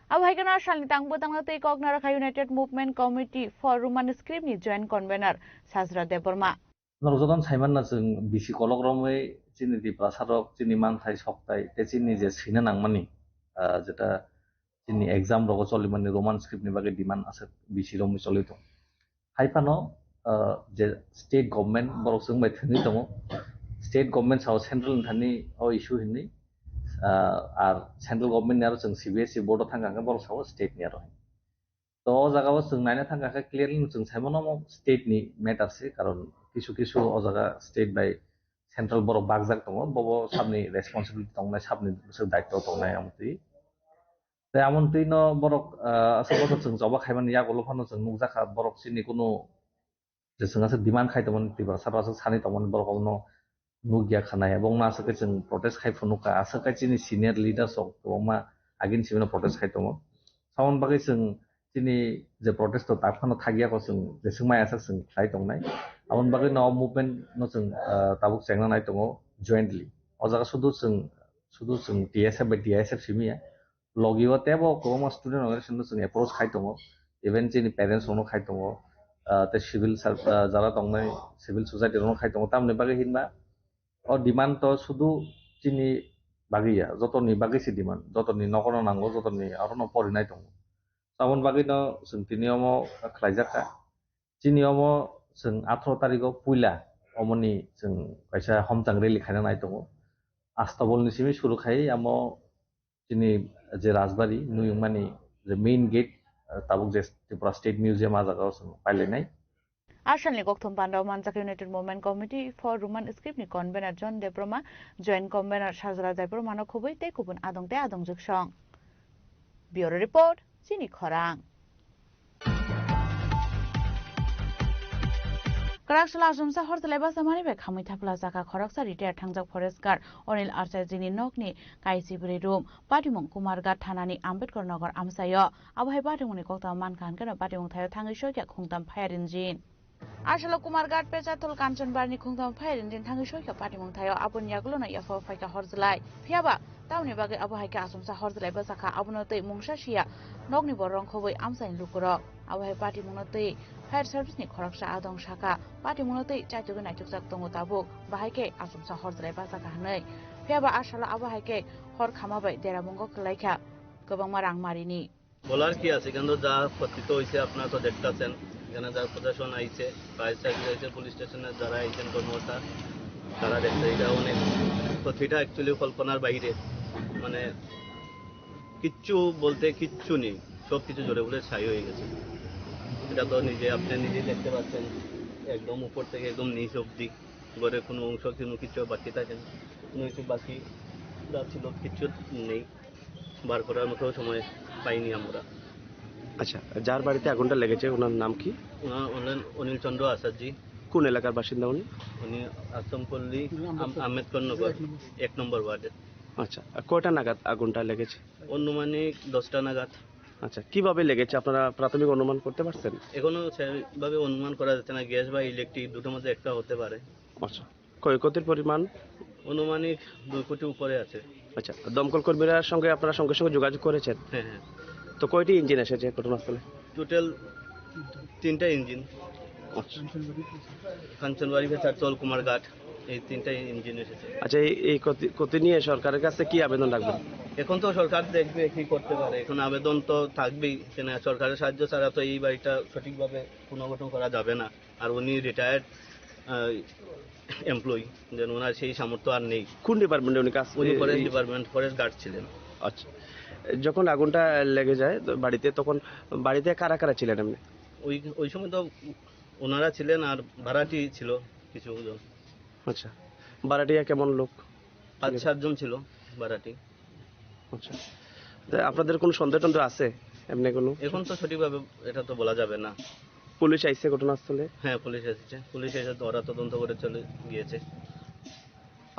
S8: अब हाइकना शालनि तांगबो तांगना तै कॉग्नर खा united movement committee for Roman script नि joint convener Sajra Debbarma
S19: नरजदन साइमान जों बिसि कलग्रमै चिनि दि प्रसारक चिनि मानथाय सकथाय ते चिनि जे सिना नांमानि जेटा चिनि exam रग चलिमानि रोमान स्क्रिप्ट नि बागे डिमान्ड आसे बिसि रमि चलितो हाइफानो जे स्टेट गवर्नमेंट बरक जों बाय थनि दङ स्टेट गवर्नमेंट साव सेंट्रल थानि ओ इशू हिनि আর সেন্ট্রাল গভর্নমেন্ট আর जों CBSE बोर्ड थांगाखै बर साव स्टेट नि आरो तो जागाव जों नायना थांगाखै क्लियरलि जों साइमनम स्टेट नि मैटर से कारण किछु किछु ओ जागा स्टेट बाय सेंट्रल बर बागजाक दङ बबो साबनि रेसपन्सिबिलिटी दंनाय साबनि जों दायित्व दंनाय आमति ते आमन्ति न बर असबो जों जबा खायमान या गलफानो जों नुजाखा बर सिनि कुनु जे जोंहा डिमान्ड खायदोंमोन तिबा सारासो सानै दंमोन बर गावनो नुगिया खानाय এবং না সকে जों प्रटेस्ट खायफुनुका आसका चिनि सिनियर लिडार्स अफ गोमा आगिन सिमिनो प्रटेस्ट खायदों सावन बागै जों चिनि जे प्रटेस्ट ताफानो थागियाखौ जों जेसुमाय आसा जों खाय दंनाय आवन बागै न मुभमेन्ट न जों ताबुक जेंना नाय दङ जॉइंटली अजागा सुदु जों TSF बाय DISF सिमिया लगिव तेबो गोमा स्टुडेन्ट अर्गानाइजेसन जों एप्रोच खाय दङ इभेन चिनि पेरेन्ट्स नो खाय दङ ते सिविल जारा दंनाय सिविल सोसाइटी नो खाय दङ तामने बागै हिनबा और डिमांड तो शुद्ध चिनी बागिया जतनी बागिसी डिमांड जतनी नगरनो नांगौ जतनी आरो न परिनाय दं सावन बागिनो जों तिनियामो खालायजाखा चिनियामो जों 18 तारिखआव पुइला अमनि जों कायसा हमजां रेली खायना नाय दं आस्ताबलनि सिमि सुरु खाय आमो चिनि जे राजबारी नुयमानि जे मेन गेट ताबुक जे त्रिपुरा स्टेट मिउजियाम आजागाव जों पाइलेनाय
S8: आशालनि गक्थम पान्डाव मानजाक united movement committee for Roman script नि convener John Debbarma joint convener साजरा जायपर मानो खबै ते गुबुन आदंते आदंजुगसं ब्यूरो रिपोर्ट चिनि खरां कराकसला जुमसा हरतलेबा समानि बे खामैथा प्लाजाका खरकसा रिटायर थांजाक फरेस्ट गार्ड अनिल आचार्यनि नकनि काइसिबुरि रुम पाटिमं कुमारघाट थानानि आम्बेडकर नगर आमसायो आबहाय पाटिमंनि गक्थम मानखानगोन पाटिमं थायो थाङै सयख्या खुंताम फायार इन्जिन আসলে কুমারঘাট পেচাতল কাঞ্চনবাড়িনি খুংতাম ফাইরেন দিন থাঙ্গি সইখা পাটি মুংথাयो আবন ইয়াগুলো না ইয়াফা ফাইকা হরজলাই ফিয়াবা তাউনি বাগে আবু হাইকা আসুমসা হরজলাই বাসাখা আবুনো তৈ মুংসা শিয়া নগনি বরং খবই আমসাইন লুকুর আবু হাই পাটি মুনো তৈ ফায়ার সার্ভিসনি খরকসা আদং শাখা পাটি মুনো তৈ চাইতুগে নাইতুকজাক দङो তাবুক বাহাইকে আসুমসা হরজলাই বাসাখা হাनै ফিয়াবা আসলে আবু হাইকে হর খামাবাই দেরাবঙ্গ কলাইখা गोबां रां मारिनी
S20: বলার কি আছে কিন্তু যা পতিত হয়েছে আপনারা তো দেখতেছেন এখানে যারা প্রশাসন আইছে ফায়ার সার্ভিস আইছে পুলিশ স্টেশনে যারা আইছেন কর্মকর্তা তারা দেখতে এটা অনেক প্রতিটা অ্যাকচুয়ালি কল্পনার বাইরে মানে কিচ্ছু বলতে কিচ্ছু নেই সব কিছু জোরে বলে ছাই হয়ে গেছে এটা তো আপনি নিজে দেখতে পাচ্ছেন একদম উপর থেকে একদম নিচ অব্দি ঘরের কোনো অংশ কিছু বাকি থাকে না কোনো কিছু বাকি যা ছিল কিচ্ছু নেই বার করার মতো সময় পাইনি আমরা।
S21: আচ্ছা, যার বাড়িতে আগুনটা লেগেছে ওনার নাম কি?
S20: অনিল চন্দ্র আচার্যি।
S21: কোন এলাকার বাসিন্দা উনি?
S20: উনি আসামপল্লী আম্বেদকর নগর 1 নম্বর ওয়ার্ডে।
S21: আচ্ছা, কয়টা নাগাদ আগুনটা লেগেছে?
S20: অনুমানিক 10টা নাগাদ।
S21: আচ্ছা, কিভাবে লেগেছে আপনারা প্রাথমিক অনুমান করতে পারছেন?
S20: এখনো সেভাবে অনুমান করা যাচ্ছে না, গ্যাস বা ইলেকট্রিক দুটোর মধ্যে একটা হতে পারে।
S21: আচ্ছা, ক্ষয়ক্ষতির পরিমাণ
S20: অনুমানিক 2 কোটি উপরে আছে।
S21: আচ্ছা, দমকল কর্মীরা সঙ্গে আপনারা সঙ্গে সঙ্গে যোগাযোগ করেছেন?
S20: হ্যাঁ হ্যাঁ।
S21: তো কয়টি ইঞ্জিন এসেছে ঘটনাস্থলে?
S20: টোটাল 3টা ইঞ্জিন। কাঞ্চনবাড়ি পেচাতল কুমারঘাট এই 3টা ইঞ্জিন এসেছে।
S21: আচ্ছা, এই ক্ষতি নিয়ে সরকারের কাছে কি আবেদন রাখবেন?
S20: এখন তো সরকার দেখবে কি করতে পারে, এখন আবেদন তো থাকবেই, কেন সরকারের সাহায্য ছাড়া তো এই বাড়িটা সঠিকভাবে পুনর্গঠন করা যাবে না। আর উনি রিটায়ার্ড এমপ্লয়ি, যেন ওনার সেই সামর্থ্য আর নেই।
S21: কোন ডিপার্টমেন্টে উনি কাজ?
S20: উনি ফরেস্ট ডিপার্টমেন্ট ফরেস্ট গার্ড ছিলেন।
S21: আচ্ছা, যখন আগুনটা লেগে যায় বাড়িতে, তখন বাড়িতে কারা কারা ছিলেন এমনি?
S20: ওই সময় তো ওনারা ছিলেন আর ভাড়াটি ছিল কিছু জন।
S21: আচ্ছা, ভাড়াটিয়া কেমন লোক?
S20: 5-7 জন ছিল ভাড়াটি।
S21: আচ্ছা, আপনাদের কোনো সন্দেহ টন্দেহ আছে এমনি কোনো?
S20: এখন তো সঠিকভাবে এটা তো বলা যাবে না।
S21: পুলিশ আইছে ঘটনাস্থলে?
S20: হ্যাঁ, পুলিশ এসেছে। পুলিশ এসে ওরা তদন্ত করে চলে গিয়েছে।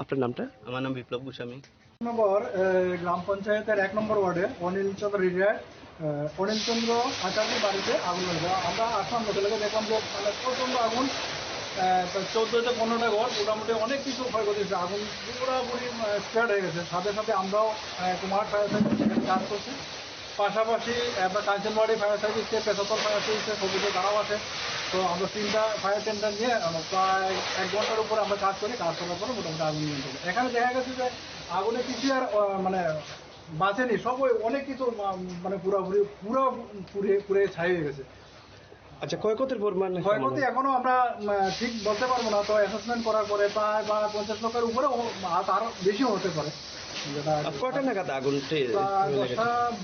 S21: আপনার নামটা?
S20: আমার নাম বিপ্লব গোস্বামী।
S22: নম্বর গ্রাম পঞ্চায়েতের 1 নম্বর ওয়ার্ডে অনিল চন্দ্র রিটায়ার্ড অনিল চন্দ্র আচার্যের বাড়িতে আগুন লেগে, আমরা আসলাম হোটেলে দেখলাম যে মানে প্রচণ্ড আগুন, 14-15টা ঘর, মোটামুটি অনেক কিছু ক্ষয়ক্ষতি হয়েছে। আগুন পুরোপুরি স্প্রেড হয়ে গেছে। সাথে সাথে আমরাও কুমার ফায়ার সার্ভিস কাজ করছি, পাশাপাশি আমরা কাঞ্চনবাড়ি ফায়ার সার্ভিসে, পেশাতল ফায়ার সার্ভিসে সবুজে তারাও আছে। তো আমরা 3টা ফায়ার টেন্ডার নিয়ে প্রায় 1 ঘন্টার উপরে আমরা কাজ করি। কাজ করার পরে মোটামুটি আগুন নিয়ন্ত্রণ। এখানে দেখা গেছে যে আগুনে কিছু আর মানে বাঁচেনি, সব অনেক কিছু মানে পুরো ছাই হয়ে গেছে।
S21: আচ্ছা, ক্ষয়ক্ষতির পরিমাণ?
S22: ক্ষয়ক্ষতি এখনো আমরা ঠিক বলতে পারবো না, তো অ্যাসেসমেন্ট করার পরে প্রায় 50 লক্ষের উপরে তার বেশিও হতে পারে।
S21: কয়টা নাগাদ আগুনটি?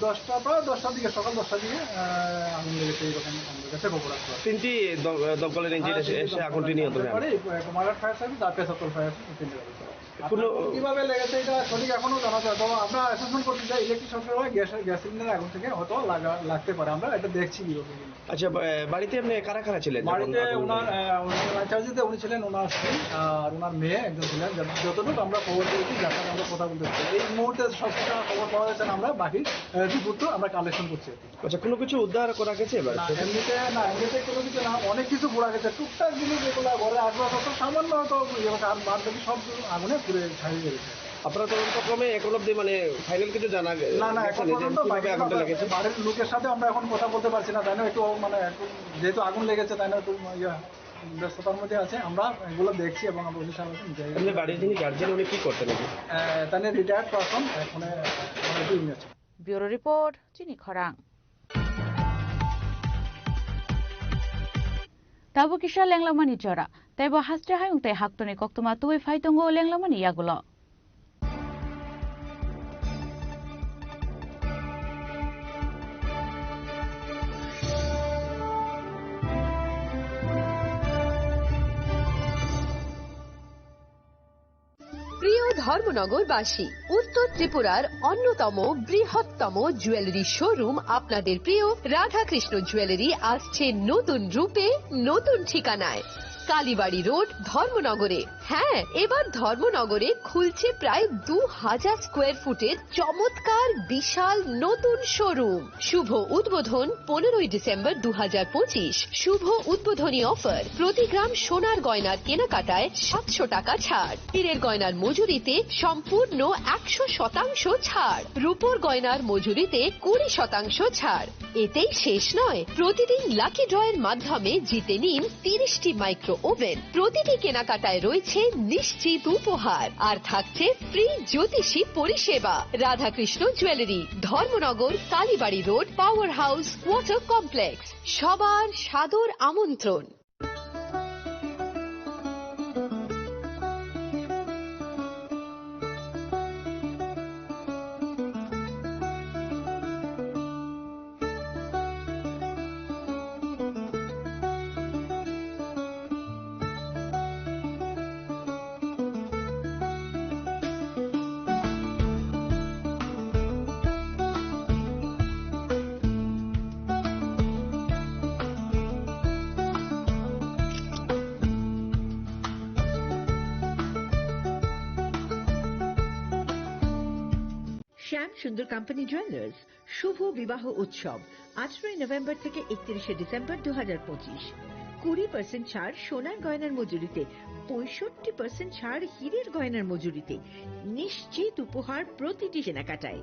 S22: 10টার দিকে, সকাল 10টার দিকে আগুন লেগেছে, এরকম আমাদের কাছে খবর আছে।
S21: 3টি দমকলের ইঞ্জিন এসে আগুনটি নিয়ন্ত্রণে আনে।
S22: কুমারঘাট ফায়ার সার্ভিস আর পেশাতল ফায়ার সার্ভিস। কিভাবে লেগেছে এটা সঠিক এখনো জানা যায়, তবে আমরা অ্যাসেসমেন্ট করতে চাই ইলেকট্রিক শর্টের হয় গ্যাস সিলিন্ডার আগুন থেকে হয়তো লাগতে পারে, আমরা এটা দেখছি কিভাবে।
S21: আচ্ছা, বাড়িতে আপনি কারা কারা ছিলেন?
S22: বাড়িতে ওনার আচার্যতে উনি ছিলেন, ওনার স্ত্রী আর ওনার মেয়ে একজন ছিলেন। যতটুকু আমরা খবর পেয়েছি, যার সাথে আমরা কথা বলতে পারি, এই মুহূর্তে সবকিছু খবর পাওয়া যাচ্ছে না, আমরা বাকি রিপোর্ট আমরা কালেকশন করছি।
S21: আচ্ছা, কোনো কিছু উদ্ধার করা গেছে?
S22: এমনিতে কোনো কিছু না, অনেক কিছু ঘোরা গেছে, টুকটাক জিনিস যেগুলো ঘরে আসবাবপত্র সামান্য হয়তো বাদ বাকি সব আগুনে পুরে ছাড়িয়ে গেছে।
S21: আপনারা তদন্তক্রমে এখন অব্দি মানে ফাইনাল কিছু জানা গেছে
S22: না? এখন পর্যন্ত বাড়ির লোকের সাথে আমরা এখন কথা বলতে পারছি না, তাই না? একটু মানে যেহেতু আগুন লেগেছে, তাই না, একটু ব্যস্ততার মধ্যে আছে। আমরা এগুলো দেখছি এবং আমরা
S21: বাড়ির যিনি গার্জেন উনি কি করতেন?
S22: তাই রিটায়ার্ড পারসন, এখন আছে।
S8: ব্যুরো রিপোর্ট, চিনি খরাং। তাবো কিসা লেংলামানি জরা তাইবো হাস্টে হায়ুংতে হাক্তনি কক্তমা তুই ফাইতঙ্গো লেংলামানি ইয়াগুলো।
S4: প্রিয় ধর্মনগরবাসী, উত্তর ত্রিপুরার অন্যতম বৃহত্তম জুয়েলারি শোরুম আপনাদের প্রিয় রাধাকৃষ্ণ জুয়েলারি আসছে নতুন রূপে, নতুন ঠিকানায়। কালীবাড়ি রোড ধর্মনগরে। হ্যাঁ, এবার ধর্মনগরে খুলছে প্রায় 2000 স্কোয়ার ফুটের চমৎকার বিশাল নতুন শোরুম। শুভ উদ্বোধন 15ই ডিসেম্বর 2025। শুভ উদ্বোধনী অফার, প্রতি গ্রাম সোনার গয়নার কেনাকাটায় 700 টাকা ছাড়, হীরের গয়নার মজুরিতে সম্পূর্ণ 100% ছাড়, রূপোর গয়নার মজুরিতে 20% ছাড়। এতেই শেষ নয়, প্রতিদিন লাকি ড্রয়ের মাধ্যমে জিতে নিন 30টি মাইক্রো ওভেন। প্রতিটি কেনাকাটায় রয়েছে নিশ্চিত উপহার, আর থাকছে ফ্রি জ্যোতিষী পরিষেবা। Radhakrishna jewellery, Dharmanagar, Kalibari road, power house, water complex. সবার সাদর আমন্ত্রণ।
S2: শ্যাম সুন্দর কোম্পানি জুয়েলার্স শুভ বিবাহ উৎসব 18 নভেম্বর থেকে 31 ডিসেম্বর 2025। 20% ছাড় সোনার গয়নার মজুরিতে, 65% ছাড় হীরের গয়নার মজুরিতে, নিশ্চিত উপহার প্রতিটি কেনাকাটায়।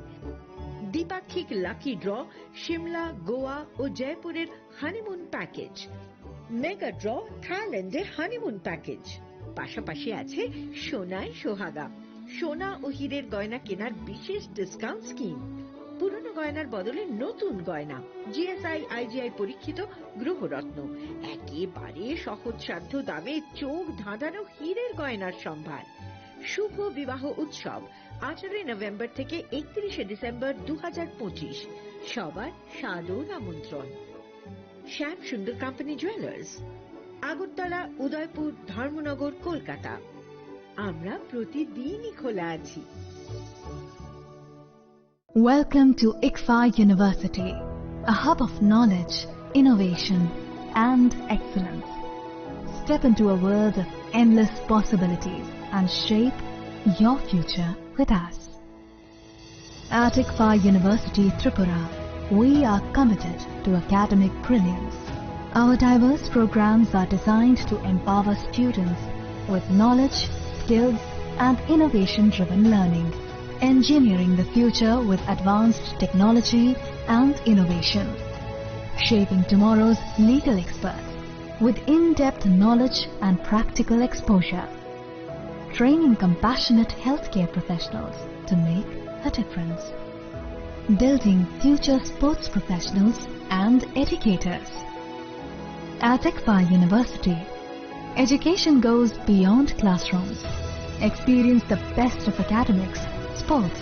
S2: দ্বিপাক্ষিক লাকি ড্র, শিমলা, গোয়া ও জয়পুরের হানিমুন প্যাকেজ। মেগা ড্র, থাইল্যান্ডে হানিমুন প্যাকেজ। পাশাপাশি আছে সোনায় সোহাগা, সোনা ও হীরের গয়না কেনার বিশেষ ডিসকাউন্ট স্কিম। পুরনো গয়নার বদলে নতুন গয়না, জিএসআই আইজিআই পরীক্ষিত গ্রহরত্ন, একেবারে সহজসাধ্য দামে চোখ ধাঁধানো হীরের গয়নার সম্ভার। শুভ বিবাহ উৎসব 18 নভেম্বর থেকে 31 ডিসেম্বর 2025। সবার সাদর আমন্ত্রণ। শ্যাম সুন্দর কোম্পানি জুয়েলার্স, আগরতলা, উদয়পুর, ধর্মনগর, কলকাতা। আমরা প্রতিদিনই খোলা আছি।
S3: Welcome to ICFA University, a hub of knowledge, innovation, and excellence. Step into a world of endless possibilities and shape your future with us. At ICFA University, Tripura, we are committed to academic brilliance. Our diverse programs are designed to empower students with knowledge, skills, and innovation-driven learning, engineering the future with advanced technology and innovation, shaping tomorrow's legal experts with in-depth knowledge and practical exposure, training compassionate healthcare professionals to make a difference, building future sports professionals and educators. At ICFA University, education goes beyond classrooms. Experience the best of academics, sports,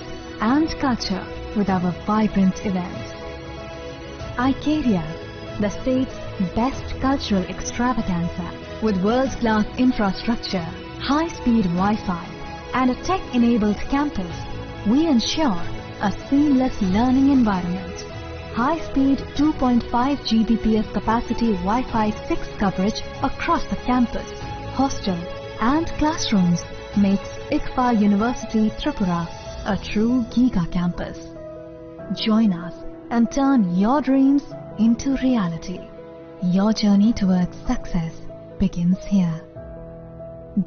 S3: and culture with our vibrant events. Icaria, the state's best cultural extravaganza, with world-class infrastructure, high-speed Wi-Fi, and a tech-enabled campus, we ensure a seamless learning environment. High-speed 2.5 Gbps capacity Wi-Fi 6 coverage across the campus, hostel, and classrooms makes ICFA University Tripura a true Giga campus. Join us and turn your dreams into reality. Your journey towards success begins here.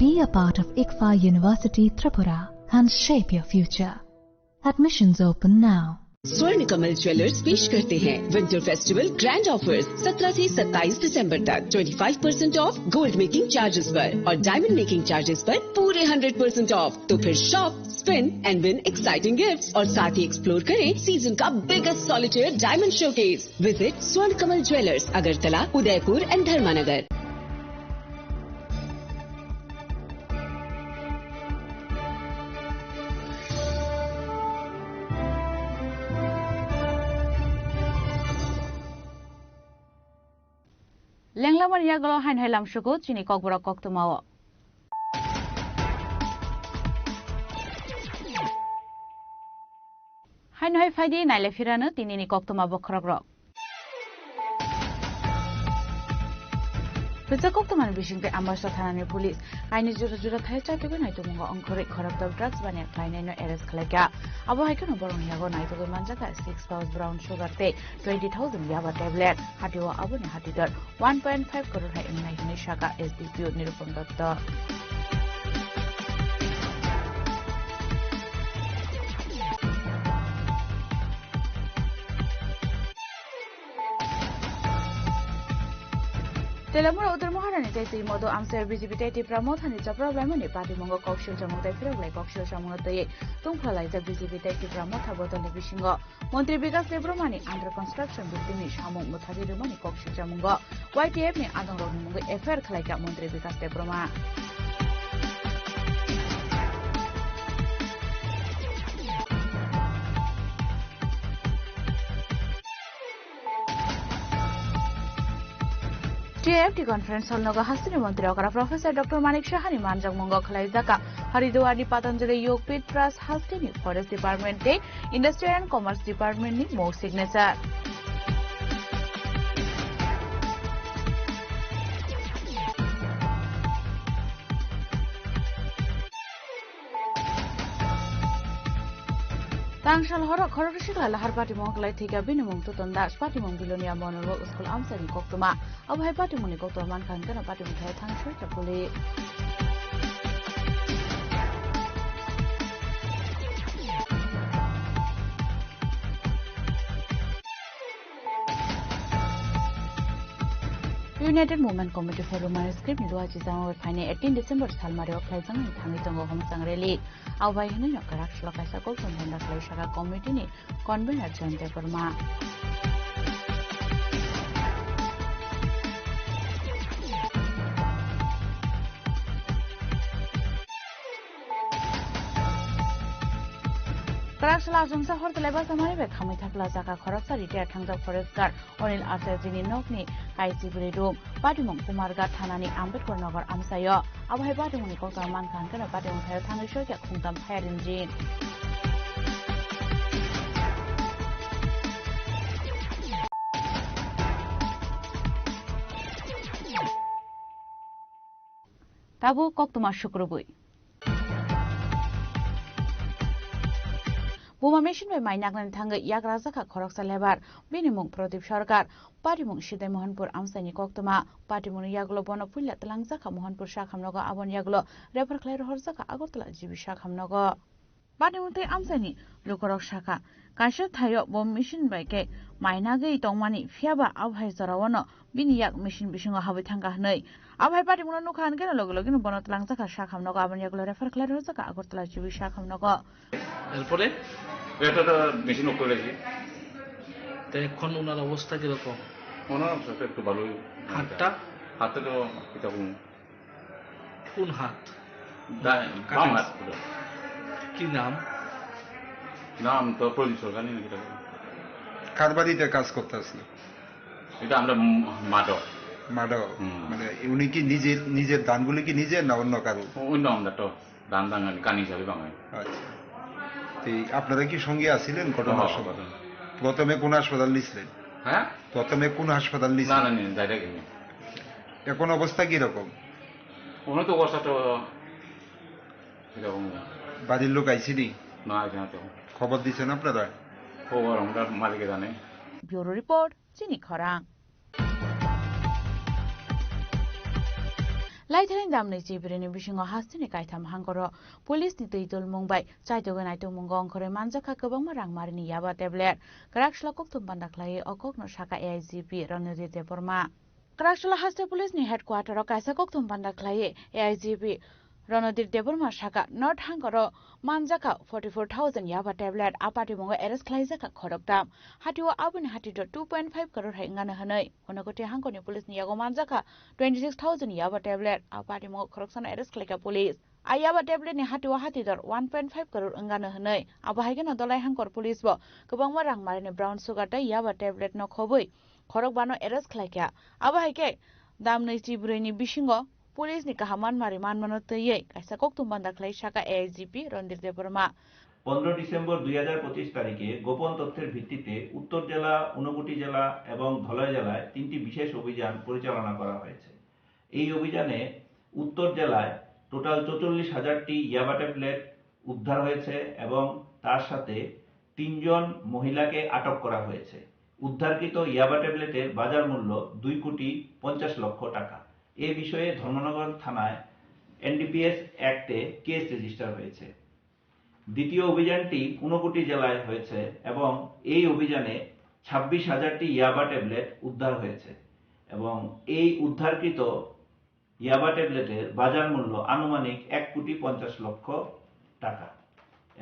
S3: Be a part of ICFA University Tripura and shape your future. Admissions open now.
S7: स्वर्ण Kamal jewellers पेश करते हैं winter festival grand offers 17 से 27 दिसंबर तक 25% of gold making charges पर और diamond making charges पर पूरे 100% ऑफ। तो फिर shop, spin and win exciting gifts और साथ ही एक्सप्लोर करें सीजन का biggest solitaire diamond showcase. Visit Swarna Kamal jewellers, Agartala, Udaipur and धर्मानगर।
S8: লেংলামার ইয়াগল হাইন হাইলাম সুগো চিনি ককবরা কক্তমাও হাইন হাই ফাইদি নাইলে ফিরানো তিনিনি কক্তমা বখরগ্র Hujak to man bishing the ambassador Thanani police. I need you to do the Thai to go night to Mungo on correct corrupt of drugs when you're flying in Eres Kaleka. Abo I can borrow Yago night to go Manjaka 6 pounds brown sugar tea, 20,000 Yava tablet, Hatiwa Abuni Hatidor, 1.5 crore in Nightini Shaka SDPU Nirupon Doctor. Telamura Uttar Maharani Tesi Modo Amser BGP Pramotani Problem in Party Mongo Coxil Jamon Fire Coxil Shamote, Tumpala is a BGP Pramota Bottle Vishingo, Monte Bigas Lebromani under construction building Shamon Mutadi Romani Coxil Jamungo, YTF me Adon Affair like a Monte Bigas Lebroma. JFT conference hall noga Hasini Mantri Okara Professor Dr. Manik Shahani Manjak Mongo Khlaizaka Haridwari Patanjali Yogpit Trust Hastini Forest Department Day Industry and Commerce Department ni more signature. Tangshal Horok Horishika Lahar Party Monklai Tika Binimum Tuton Dash Party Mongilonia Mono School Amsani Koktuma, Abhai Party Monikoto Mankan Kana Party Mutai Tangshal Chapuli. United Movement Committee for Roman Script Luachi Sama Pine 18 December Salmario Kaisang and Tangitongo Home Sangreli. Away Hino Karak Lokasako from the Shaka Committee, Convener John Deperma. Karakshla Jumsa Hort Level Samaribe Kamita Plaza Koroksa retired Tangda Forest Guard Onil Arsazini Nokni Kaisi Bridum Patimon Kumarga Tanani Ambedkar Nagar Amsayo Abhay Patimoni Kota Mankan Kana Patimon Tanu Shoka Kungam Herin Jin Tabu Koktuma Shukrubui Buma mission by my Naglan Tanga Yagrazaka Koroksa Lebar, Binimung Prodip Sharkar, Patimung Shide Mohanpur Amsani Koktuma, Patimun Yaglo Bonopulla, Langzaka Mohanpur Shakam Nogo Abon Yaglo, Reper Claire Horzaka Agotla Jibi Shakam Nogo. Patimunte Amsani, Lukorok Shaka, Kasha Tayo Bom mission by Ke, my Nagi Tomani, Fiaba Abhai Zarawano, Biniyak mission Bishunga Habitanga Nei. Abhai Patimun Nukan get a login Bonot Langzaka Shakam Nogo Abon Yaglo Refer Claire Horzaka Agotla Jibi Shakam Nogo.
S5: এটা তো machine of করেছি
S11: তো এখন ওনার অবস্থা কিরকম
S5: ওনার অবস্থা একটু ভালোই
S11: হাতটা
S5: হাতে তো এরকম
S11: কোন হাত
S5: বাম হাত
S11: কি নাম
S5: নাম তো প্রদীপ সরকার নাকি
S6: কার বাড়িতে কাজ করতেছিল
S5: এটা আমরা মাডক
S6: মানে উনি কি নিজের দানগুলি কি নিজের না অন্য কারো
S5: অন্য আমরা তো দান দাঙ্গানি কানি হিসাবে বাঙালি
S6: আচ্ছা আপনারা কি সঙ্গে আছিলেন ঘটনার সময় প্রথমে কোন হাসপাতাল নিছিলেন
S5: হ্যাঁ
S6: প্রথমে কোন হাসপাতাল নিছিলেন
S5: না না ডাইরেক্ট
S6: এখন অবস্থা কি রকম
S5: ওনার তো অবস্থা তো এরকম
S6: বাড়ির লোক আইছিনি
S5: না এখানে তো
S6: খবর দিছেন আপনারা
S5: খবর আমরা মালিকে জানে
S8: ব্যুরো রিপোর্ট চিনি খরা Laitharin damnai jibireni bishingo hastini kaitam hangoro police ni tuitul mungbai chaitogen aitu mungong khore manjaka kobang marang marini yaba tablet karakshla koktum bandaklai okokno shaka AIGP Ranodhi Deporma karakshla haste police ni headquarter o kaisa koktum bandaklai AIGP Ranodhi Deporma shaka not hangoro manjaka 44,000 yaba tablet apati mungo arrest klaizaka khoroktam hatiwa abun hatido 2.5 crore haingana hanai honakote hangoni police ni yago manjaka 26,000 yaba tablet apati mungo khoroksana arrest klaika police ayaba tablet ni hatiwa hatidor 1.5 crore angana hanai abahaigena dolai hangkor police bo gobang marang marine brown sugar ta yaba tablet no khoboi khorok bano arrest klaika abahaike damnai chibreni bishingo Police ni kahaman mariman manotoye kaisa koktum bandaklai shaka AIGP Ranodhi Deporma
S23: 15 December 2025 তারিখে গোপন তথ্যের ভিত্তিতে উত্তর জেলা, ঊনকোটি জেলা এবং ধলাই জেলায় তিনটি বিশেষ অভিযান পরিচালনা করা হয়েছে। এই অভিযানে উত্তর জেলায় টোটাল 44,000টি ইয়াবা ট্যাবলেট উদ্ধার হয়েছে এবং তার সাথে 3 জন মহিলাকে আটক করা হয়েছে। উদ্ধারকৃত ইয়াবা ট্যাবলেটের বাজার মূল্য 2,50,00,000 টাকা। এ বিষয়ে ধর্মনগর থানায় এনডিপিএস অ্যাক্টে কেস রেজিস্টার হয়েছে। দ্বিতীয় অভিযানটি ঊনকোটি জেলায় হয়েছে এবং এই অভিযানে 26,000টি ইয়াবা ট্যাবলেট উদ্ধার হয়েছে এবং এই উদ্ধারকৃত ইয়াবা ট্যাবলেটের বাজার মূল্য আনুমানিক 1,50,00,000 টাকা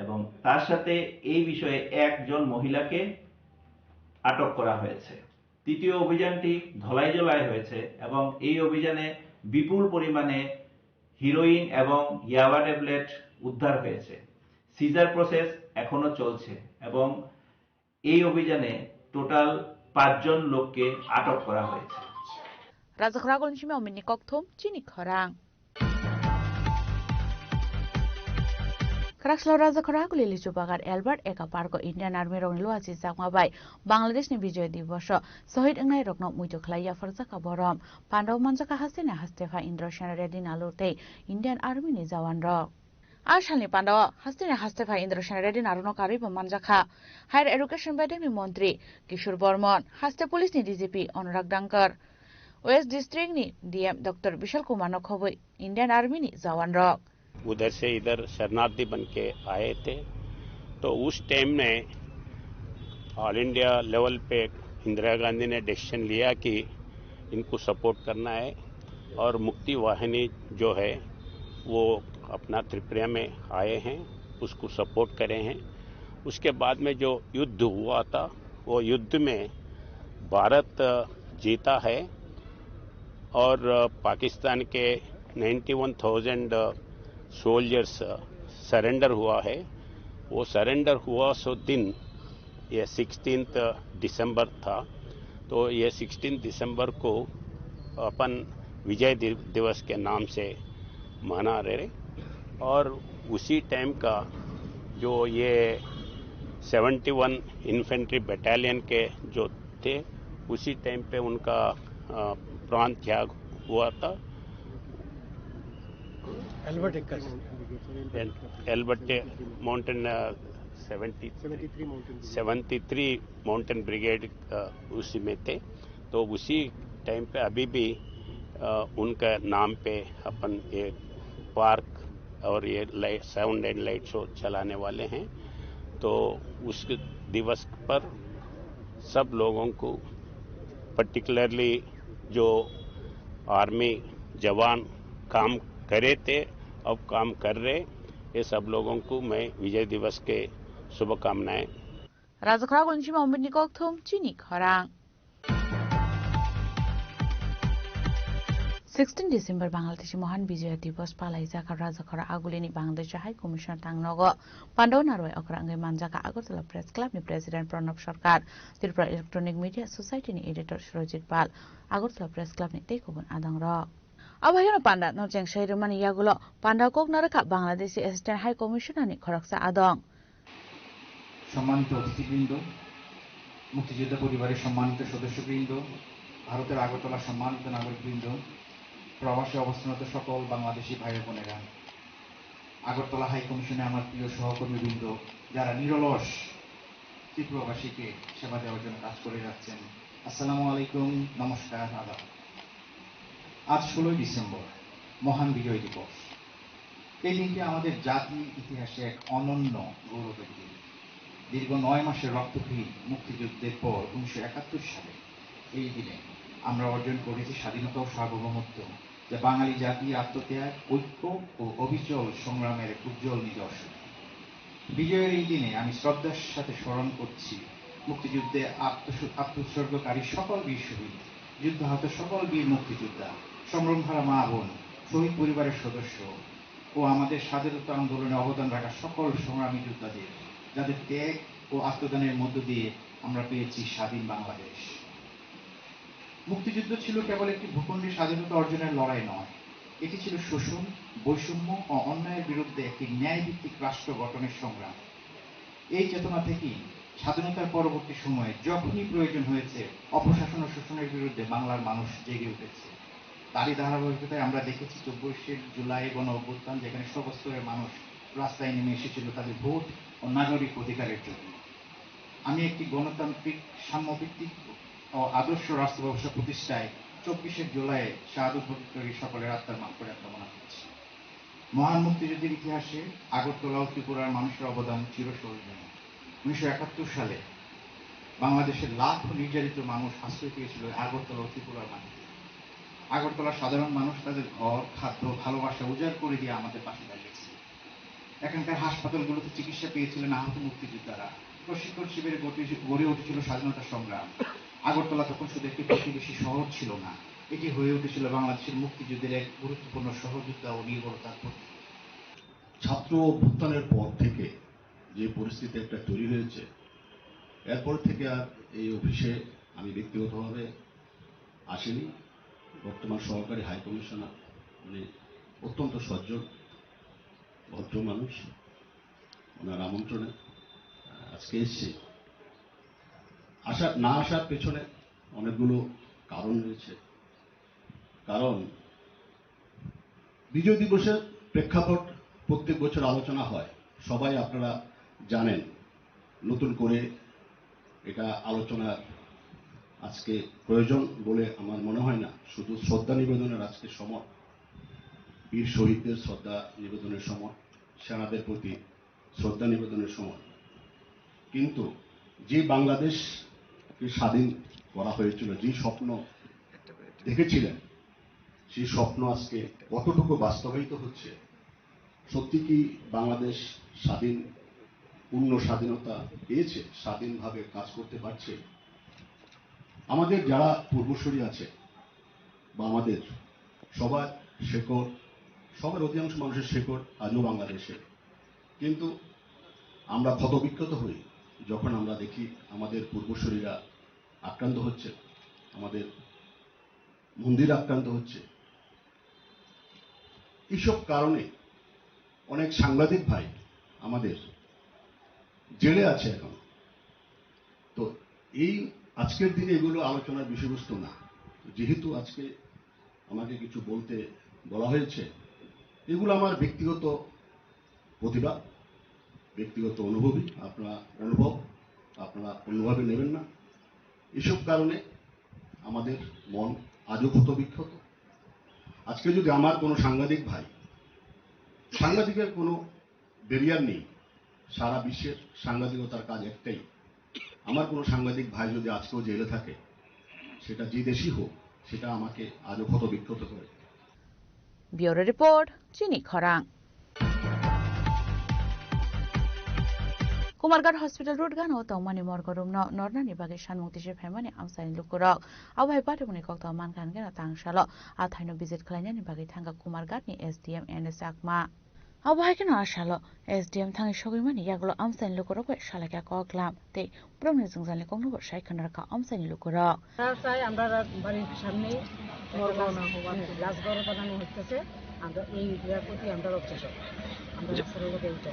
S23: এবং তার সাথে এই বিষয়ে 1 জন মহিলাকে আটক করা হয়েছে। তৃতীয় অভিযানটি ধলাই জেলায় হয়েছে এবং এই অভিযানে বিপুল পরিমাণে হিরোইন এবং ইয়াবা ট্যাবলেট উদ্ধার হয়েছে। সিজার প্রসেস এখনো চলছে এবং এই অভিযানে টোটাল 5 জন লোককে আটক করা হয়েছে।
S8: রাজখরা গলনসিমে অমিনি ককথম চিনি খরাং Krakslau Rajakora Gulili Chubagar Albert Eka Parko Indian Army Ronglu Aziz Zakmabai Bangladesh ni Bijoy Divosho Sohit Ngai Rokno Muito Klaya Farzaka Borom Pandaw Manjaka Hasina Hastefa Indra Shanredin Alute Indian Army ni Zawan Rok Ashalni Pandaw Hastina Hastefa Indra Shanredin Aruno Karibo Manjaka Higher Education Bademi Montri Kishore Bormon Haste Police ni DGP Anurag Dankar West District ni DM Dr. Bishal Kumar Nokhoboi Indian Army ni Zawan Rok
S1: उधर से इधर शरणार्थी बन के आए थे तो उस टाइम में ऑल इंडिया लेवल पे इंदिरा गांधी ने डिसीजन लिया कि इनको सपोर्ट करना है और मुक्ति वाहिनी जो है वो अपना त्रिपुरा में आए हैं उसको सपोर्ट करे हैं। उसके बाद में जो युद्ध हुआ था वो युद्ध में भारत जीता है और पाकिस्तान के 91,000 सोल्जर्स सरेंडर हुआ है। वो सरेंडर हुआ सो दिन ये 16 दिसंबर था तो ये 16 दिसंबर को अपन विजय दिवस के नाम से मना रहे और उसी टाइम का जो ये 71 इन्फेंट्री बटालियन के जो थे उसी टाइम पे उनका प्राण त्याग हुआ था। एल्बर्ट माउंटेन 73 माउंटेन ब्रिगेड उसी में थे तो उसी टाइम पे अभी भी उनका नाम पे अपन ये पार्क और ये साउंड एंड लाइट शो चलाने वाले हैं। तो उस दिवस पर सब लोगों को पर्टिकुलरली जो आर्मी जवान काम करे थे अब काम कर रहे ये सब लोगों को मैं विजय दिवस के शुभकामनाएं।
S8: राजखरा गलनसिमा अमिनी ककथम चिनी खरां 16 डिसेम्बर बांग्लादेशी महान विजय दिवस पालाइजाका राजखरा आगुलिनी बांग्लादेश हाई कमिशन थांगनगो पांडव नारवाय अक्रांगे मानजाका आगरतला प्रेस क्लब नि president Pranab Sarkar Tripura electronic media society नि editor Surajit Pal Agartala press club नि तेकोबन आदंग अबहायनो पांडा नरजें शैरमानि यागुलो पांडा कोक नरका बांग्लादेशी असिस्टेंट हाई कमिशनार नि खरकसा आदं
S9: सम्मानित अतिथिबृंद मुक्तियोद्धा परिवारेर सम्मानित सदस्यबृंद भारतेर आगरतला सम्मानित नागरिकबृंद प्रवासे अवस्थानरत सकल बांग्लादेशी भाई बोनेरा आगरतला हाई कमिशने आमार प्रिय सहकर्मीबृंद जारा निरलस त्रिपुराबासीके सेवा देওয়ার জন্য কাজ করে যাচ্ছেন আসসালামু আলাইকুম নমস্কার আদাব। आज 16 डिसेम्बर महान विजय दिवस এই দিনটি আমাদের জাতির ইতিহাসে এক অনন্য গৌরবের দিন। দীর্ঘ 9 মাসের রক্তক্ষয়ী মুক্তিযুদ্ধের পর 1971 সালে এই দিনে আমরা অর্জন করেছি স্বাধীনতা ও সার্বভৌমত্ব যা বাঙালি জাতির আত্মত্যাগ ঐক্য ও অবিচল সংগ্রামের এক উজ্জ্বল নিদর্শন। বিজয়ের এই দিনে আমি শ্রদ্ধার সাথে স্মরণ করছি মুক্তিযুদ্ধে আত্মোৎসর্গকারী সকল বীর শহীদ যুদ্ধাহত সকল বীর মুক্তিযোদ্ধা সংগ্রামহারা মা বোন শহীদ পরিবারের সদস্য ও আমাদের স্বাধীনতা আন্দোলনে অবদান রাখা সকল সংগ্রামী যোদ্ধাদের যাদের ত্যাগ ও আত্মদানের মধ্য দিয়ে আমরা পেয়েছি স্বাধীন বাংলাদেশ। মুক্তিযুদ্ধ ছিল কেবল একটি ভূখণ্ডের স্বাধীনতা অর্জনের লড়াই নয়, এটি ছিল শোষণ বৈষম্য ও অন্যায়ের বিরুদ্ধে একটি ন্যায়ভিত্তিক রাষ্ট্র গঠনের সংগ্রাম। এই চেতনা থেকেই স্বাধীনতার পরবর্তী সময়ে যখনই প্রয়োজন হয়েছে অপশাসন ও শোষণের বিরুদ্ধে বাংলার মানুষ জেগে উঠেছে। তারই ধারাবাহিকতায় আমরা দেখেছি 24শে জুলাই গণ অভ্যুত্থান, যেখানে সর্বস্তরের মানুষ রাস্তায় নেমে এসেছিল তাদের ভোট ও নাগরিক অধিকারের জন্য। আমি একটি গণতান্ত্রিক সাম্যভিত্তিক ও আদর্শ রাষ্ট্র ব্যবস্থা প্রতিষ্ঠায় 24শে জুলাই শাহাদত বরণকারী সকলের আত্মার মাগফিরাত কামনা করছি। মহান মুক্তিযুদ্ধের ইতিহাসে আগরতলা ও ত্রিপুরার মানুষের অবদান চিরস্মরণীয়। 1971 সালে বাংলাদেশের লাখ নির্যাতিত মানুষ আশ্রয় পেয়েছিল আগরতলা ও ত্রিপুরার মাটিতে। আগরতলার সাধারণ মানুষ তাদের ঘর, খাদ্য, ভালোবাসা উজাড় করে দিয়ে আমাদের পাশে দাঁড়িয়েছিল। এখানকার হাসপাতালগুলোতে চিকিৎসা পেয়েছিলেন আহত মুক্তিযোদ্ধারা। প্রশিক্ষণ শিবিরে গড়ে উঠেছিল স্বাধীনতা সংগ্রাম। আগরতলা তখন শুধু একটি প্রতিবেশী শহর ছিল না, এটি হয়ে উঠেছিল বাংলাদেশের মুক্তিযুদ্ধের এক গুরুত্বপূর্ণ সহযোগিতা ও নির্ভরতার প্রতীক।
S10: ছাত্র অভ্যুত্থানের পর থেকে যে পরিস্থিতি একটা তৈরি হয়েছে, এরপর থেকে আর এই অফিসে আমি ব্যক্তিগতভাবে আসিনি। বর্তমান সহকারী হাই কমিশনার উনি অত্যন্ত সজ্জন ভদ্র মানুষ, ওনার আমন্ত্রণে আজকে এসেছি। না আসার পেছনে অনেকগুলো কারণ রয়েছে। কারণ বিজয় দিবসের প্রেক্ষাপট প্রত্যেক বছর আলোচনা হয়, সবাই আপনারা জানেন। নতুন করে এটা আলোচনার আজকে প্রয়োজন বলে আমার মনে হয় না। শুধু শ্রদ্ধা নিবেদনের আজকে সময়, বীর শহীদদের শ্রদ্ধা নিবেদনের সময়, সেনাদের প্রতি শ্রদ্ধা নিবেদনের সময়। কিন্তু যে বাংলাদেশকে স্বাধীন করা হয়েছিল, যে স্বপ্ন দেখেছিলেন, সেই স্বপ্ন আজকে কতটুকু বাস্তবায়িত হচ্ছে? সত্যি কি বাংলাদেশ স্বাধীন, পূর্ণ স্বাধীনতা পেয়েছে? স্বাধীনভাবে কাজ করতে পারছে? আমাদের যারা পূর্বসূরি আছে বা আমাদের সবার শেকড়, সবার অধিকাংশ মানুষের শেকড় আজও বাংলাদেশে। কিন্তু আমরা ক্ষতবিক্ষত হই যখন আমরা দেখি আমাদের পূর্বসূরিরা আক্রান্ত হচ্ছে, আমাদের মন্দির আক্রান্ত হচ্ছে। এইসব কারণে অনেক সাংবাদিক ভাই আমাদের জেলে আছে এখন। তো এই আজকের দিনে এগুলো আলোচনার বিষয়বস্তু না। যেহেতু আজকে আমাকে কিছু বলতে বলা হয়েছে, এগুলো আমার ব্যক্তিগত প্রতিভা, ব্যক্তিগত অনুভবই, আপনারা অন্যভাবে নেবেন না। এসব কারণে আমাদের মন আজও ক্ষতবিক্ষত। আজকে যদি আমার কোনো সাংবাদিক ভাই, সাংবাদিকের কোনো ব্যারিয়ার নেই, সারা বিশ্বের সাংবাদিকতার কাজ একটাই। আমার কোনো সাংবাদিক ভাই যদি আজকেও জেলে থাকে, সেটা যে দেশই হোক, সেটা আমাকে আজও ক্ষতবিক্ষত করে।
S8: ব্যুরো রিপোর্ট, চিনি খরাং। कुमारघाट हॉस्पिटल रोड गानो तौमानि मरगरुम नरनानि बागे सानमुक्ति से फेमानि आमसानि लुकुरक आवहाय पाटुमनि कक्ता मानखान गेना तांगसालो आथाइनो विजिट खालायनानि बागे थांगा कुमारघाटनि एसडीएम एनएस आकमा आवहाय केना आसालो एसडीएम थांगि सगैमानि यागलो आमसानि लुकुरक सालाका कक्लाम ते प्रमनि जोंजानि कंगनो साइखनारका आमसानि लुकुरक
S12: তাই আমরা বাড়ির সামনে মরগনা হওয়ার লাশগড় বানানো হচ্ছে। আমরা এই এরিয়ার প্রতি আমরা অবসেশন, আমরা রাস্তার মধ্যে উঠে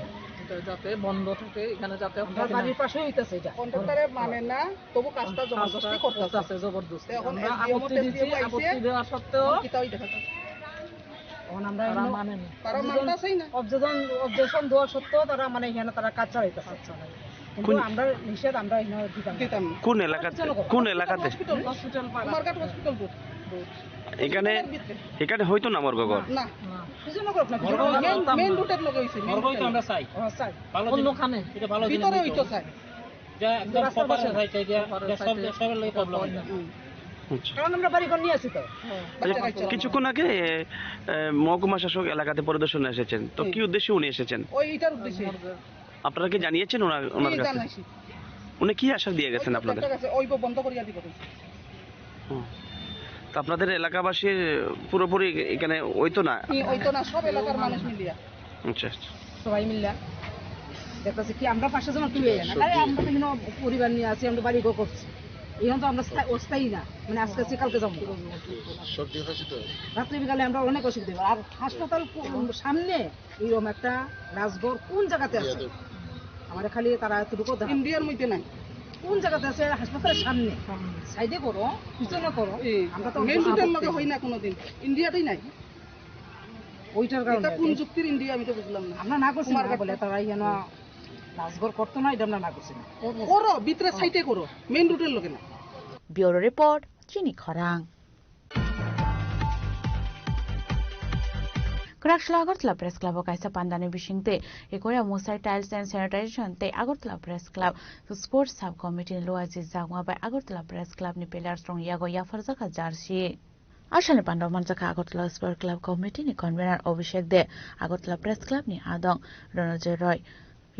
S12: যাতে বন্ধ থাকে, এখানে যাতে বাড়ির পাশে হইতেছে। এটা কন্ট্রাক্টরে মানে না, তবু কাজটা জবরদস্তি করতেছে, জবরদস্তি। এখন আপত্তি দেওয়া সত্ত্বেও কিতাই দেখা যায় এখন আমরা মানে না, তারা মানতেছেই না। অবজেকশন দেওয়া সত্ত্বেও তারা মানে এখানে তারা কাজ চালাইতেছে। কিন্তু আমরা নিষেধ আমরা দিতাম।
S21: কোন এলাকাতে?
S12: হসপিটাল কুমারঘাট হসপিটাল
S21: এখানে এখানে হয়তো না মরগগর
S12: না সুজনগর না, মেইন রুটের লগে হইছে। মরগই তো আমরা চাই, চাই অন্যখানে এটা ভালো জিনিস ভিতরে হইতো চাই, যা একদম প্রপারে হয় চাই, যা সবের লাগি প্রবলেম হয় না। কারণ আমরা বাড়ি ঘর নিয়ে আসি তো।
S21: কিছুক্ষণ আগে মহকুমা শাসক এলাকাতে পরিদর্শনে এসেছেন, তো কি উদ্দেশ্যে উনি এসেছেন?
S12: ওইটার উদ্দেশ্যে
S21: আপনারা কি জানিয়েছেন ওনার কাছে? উনি কি আশা দিয়ে গেছেন আপনাদের?
S12: ওই বন্ধ করিয়া দিব।
S21: তো আপনাদের এলাকাবাসীর পুরোপুরি এখানে ওইতো না?
S12: ওইতো না, সব এলাকার মানুষ মিলিয়া।
S21: আচ্ছা
S12: সবাই মিলিয়া দেখতেছি কি আমরা পাশে যেন তুলে না, আরে আমরা তো এখানে পরিবার নিয়ে আছি, আমরা বাড়ি ঘর করছি। এখন তো আমরা অস্থায়ী না, মানে আজকে আছি কালকে যাবো। রাত্রে বিকালে আমরা অনেক অসুবিধা হয়। আর হাসপাতাল সামনে এরকম একটা রাজঘর কোন জায়গাতে আছে? আমার খালি তারা এতটুকু ইন্ডিয়ার মধ্যে নাই, কোন জায়গাতে আছে? হাসপাতালের সামনে, সাইডে করো, পিছনে করো। আমরা তো
S13: মেন রুটের লগে হয় না কোনোদিন, ইন্ডিয়াতেই নাই।
S12: ওইটার কারণে
S13: এটা কোন যুক্তির ইন্ডিয়া আমি তো বুঝলাম না।
S12: আমরা না করছি না বলে তারা যেন রাজঘর করতো না, এটা আমরা না করছি না।
S13: করো ভিতরে সাইডে করো, মেন রুটের লগে না।
S8: ব্যুরো রিপোর্ট চিনি খরাং। Krakshla Agartala Press Club kaisa pandane bishingte ekoya Musai Tiles and Sanitation te Agartala Press Club Sports Sub Committee lo aziz jagwa by Agartala Press Club ni pelar strong yago ya farza ka jarshi ashane pandaw manjaka Agartala Sport Club Committee ni convener Abhishek de Agartala Press Club ni adong Ronojoy Roy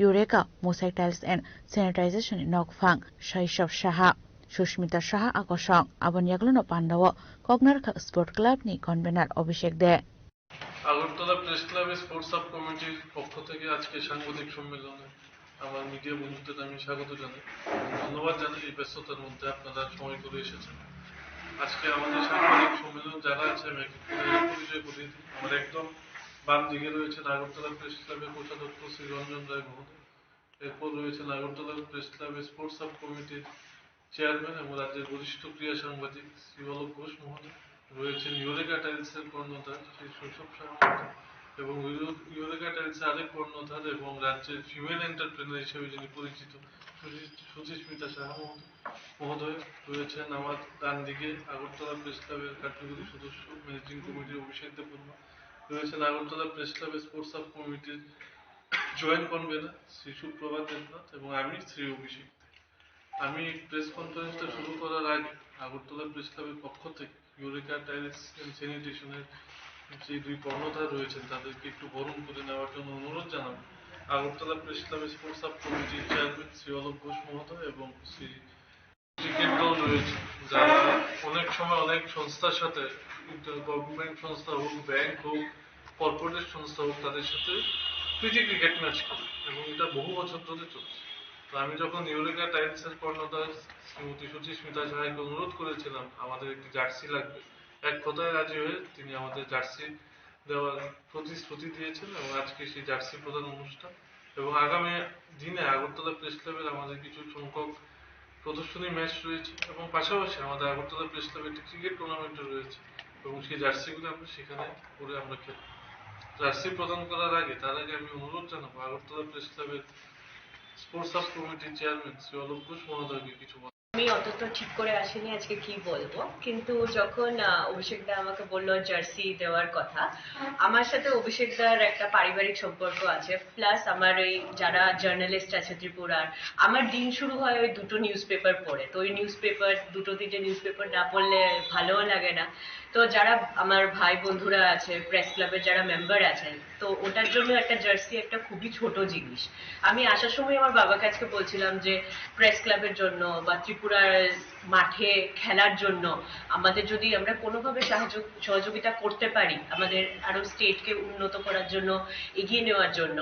S8: Eureka Musai Tiles and Sanitation ni Nokfang Shaishav Shaha Shushmita Shaha Akoshong abon yaglono pandaw Kognar Sport Club ni convener Abhishek de
S15: Agartala press ক্লাবের sports sub কমিটির পক্ষ থেকে আজকে সাংবাদিক সম্মেলনে আমার media বন্ধুদের আমি স্বাগত জানাই, ধন্যবাদ জানাই এই ব্যস্ততার মধ্যে আপনারা সময় করে এসেছেন। আজকে আমাদের সাংবাদিক সম্মেলন যারা আছে আমি পরিচয় করিয়ে দিই। আমার একদম বাম দিকে রয়েছেন আগরতলা প্রেস ক্লাবের কোষাধ্যক্ষ শ্রী রঞ্জন রায় মহোদয়, এরপর রয়েছেন আগরতলা প্রেস ক্লাবের স্পোর্টস সাব কমিটির চেয়ারম্যান এবং রাজ্যের বরিষ্ঠ ক্রীড়া সাংবাদিক শ্রী অলোক ঘোষ মহোদয়, রয়েছেন ইউরেকা টাইলসের কর্ণধার শ্রী শৈশব সাহা এবং ইউরেকা টাইলসের আরেক কর্ণধার এবং রাজ্যের ফিমেল এন্টারপ্রেনার হিসেবে যিনি পরিচিত সুচিস্মিতা সাহা মহোদয়, রয়েছেন আমার ডান দিকে আগরতলা প্রেস ক্লাবের কার্যকরী সদস্য ম্যানেজিং কমিটির অভিষেক দেববর্মা, রয়েছেন আগরতলা প্রেস ক্লাবের স্পোর্টস সাব কমিটির জয়েন্ট কনভেনার শ্রী সুপ্রভাত দেবনাথ এবং আমি শ্রী অভিষেক। আমি প্রেস কনফারেন্সটা শুরু করার আগে আগরতলা প্রেস ক্লাবের পক্ষ থেকে ইউরেকা টাইলস এন্ড স্যানিটেশনের যে দুই কর্ণধার রয়েছেন তাদেরকে একটু বরণ করে নেওয়ার জন্য অনুরোধ জানাবো। আগরতলা প্রেস ক্লাবের স্পোর্টস সাব কমিটির চেয়ারম্যান শ্রী অলোক ঘোষ মহোদয় এবং শ্রী ক্রিকেট দল রয়েছে যারা অনেক সময় অনেক সংস্থার সাথে, গভর্নমেন্ট সংস্থা হোক, ব্যাংক হোক, কর্পোরেট সংস্থা হোক, তাদের সাথে প্রীতি ক্রিকেট ম্যাচ করে এবং এটা বহু বছর ধরে চলছে। তো আমি যখন ইউরেকা টাইলসের কর্ণধার শ্রীমতী সুচিস্মিতা সাহাকে অনুরোধ করেছিলাম আমাদের একটি জার্সি লাগবে, এক কথায় রাজি হয়ে তিনি আমাদের জার্সি দেওয়ার প্রতিশ্রুতি দিয়েছেন এবং আজকে সেই জার্সি প্রদান অনুষ্ঠান এবং আগামী দিনে আগরতলা প্রেস ক্লাবের আমাদের কিছু সংখ্যক প্রদর্শনী ম্যাচ রয়েছে এবং পাশাপাশি আমাদের আগরতলা প্রেস ক্লাবে একটি ক্রিকেট টুর্নামেন্টও রয়েছে এবং সেই জার্সিগুলো আমরা সেখানে করে আমরা খেলি। জার্সি প্রদান করার আগে তার আগে আমি অনুরোধ জানাবো আগরতলা প্রেস ক্লাবের স্পোর্টস সাব কমিটির চেয়ারম্যান শ্রী অলোক ঘোষ মহোদয়কে কিছু বলেন।
S16: আমি অতটা ঠিক করে আসিনি আজকে কি বলবো, কিন্তু যখন অভিষেক দা আমাকে বললো জার্সি দেওয়ার কথা, আমার সাথে অভিষেক দার একটা পারিবারিক সম্পর্ক আছে, প্লাস আমার এই যারা জার্নালিস্ট আছে ত্রিপুরার, আমার দিন শুরু হয় ওই দুটো নিউজ পেপার পড়ে, তো ওই নিউজ পেপার দুটো তিনটে নিউজ পেপার না পড়লে ভালোও লাগে না। তো যারা আমার ভাই বন্ধুরা আছে প্রেস ক্লাবের যারা মেম্বার আছেন, তো ওটার জন্য একটা জার্সি একটা খুবই ছোট জিনিস। আমি আসার সময় আমার বাবাকে আজকে বলছিলাম যে প্রেস ক্লাবের জন্য বা ত্রিপুরার মাঠে খেলার জন্য আমাদের যদি আমরা কোনোভাবে সহযোগিতা করতে পারি, আমাদের আরো স্টেটকে উন্নত করার জন্য, এগিয়ে নেওয়ার জন্য,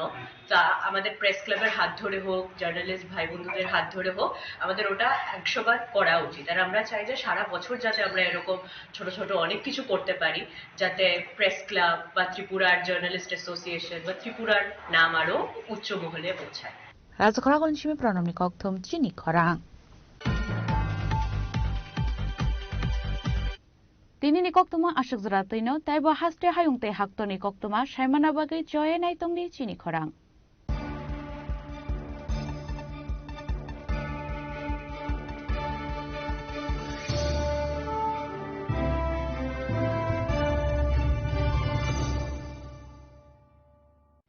S16: তা আমাদের প্রেস ক্লাবের হাত ধরে হোক, জার্নালিস্ট ভাই বন্ধুদের হাত ধরে হোক, আমাদের ওটা 100 বার করা উচিত। আর আমরা চাই যে সারা বছর যাতে আমরা এরকম ছোট ছোট অনেক কিছু করতে পারি, যাতে প্রেস ক্লাব বা ত্রিপুরার জার্নালিস্ট অ্যাসোসিয়েশন বা ত্রিপুরার নাম আরো উচ্চ মহলে পৌঁছায়।
S8: রাজখরা গণসীমে প্রণমী কক্থম চিনি খরাং তিনি নিকক্তমা আশক জরাতৈন তাইবা হাস্তে হায়ুংতে হাক্ত নিকক্তমা সাইমানা বাগৈ জয়ে নাইতংনি চিনি খরাং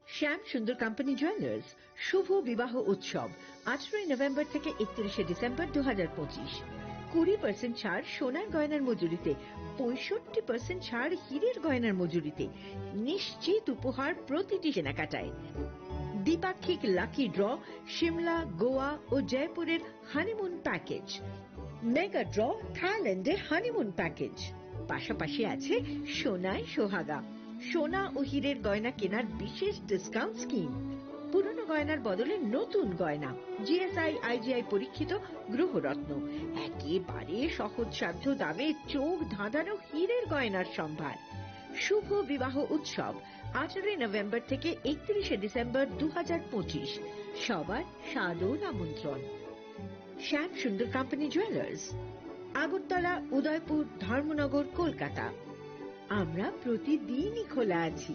S2: শ্যাম সুন্দর কোম্পানি জুয়েলার্স শুভ বিবাহ উৎসব 18 নভেম্বর থেকে 31 ডিসেম্বর 2025। 20% ছাড় সোনার গয়নার মজুরিতে, 65% ছাড় হীরের গয়নার মজুরিতে, নিশ্চিত উপহার প্রতিটি কেনাকাটায়। দ্বিপাক্ষিক লাকি ড্র, শিমলা, গোয়া ও জয়পুরের হানিমুন প্যাকেজ, মেগা ড্র থাইল্যান্ডে হানিমুন প্যাকেজ, পাশাপাশি আছে সোনায় সোহাগা, সোনা ও হীরের গয়না কেনার বিশেষ ডিসকাউন্ট স্কিম, পুরনো গয়নার বদলে নতুন গয়না, জিএসআই আইজিআই পরীক্ষিত গ্রহরত্ন, একেবারে সহজসাধ্য দামে চোখ ধাঁধানো হীরের গয়নার সম্ভার। শুভ বিবাহ উৎসব 18 নভেম্বর থেকে 31 ডিসেম্বর 2025। সবার সাদর আমন্ত্রণ। শ্যাম সুন্দর কোম্পানি জুয়েলার্স, আগরতলা, উদয়পুর, ধর্মনগর, কলকাতা। আমরা প্রতিদিনই খোলা আছি।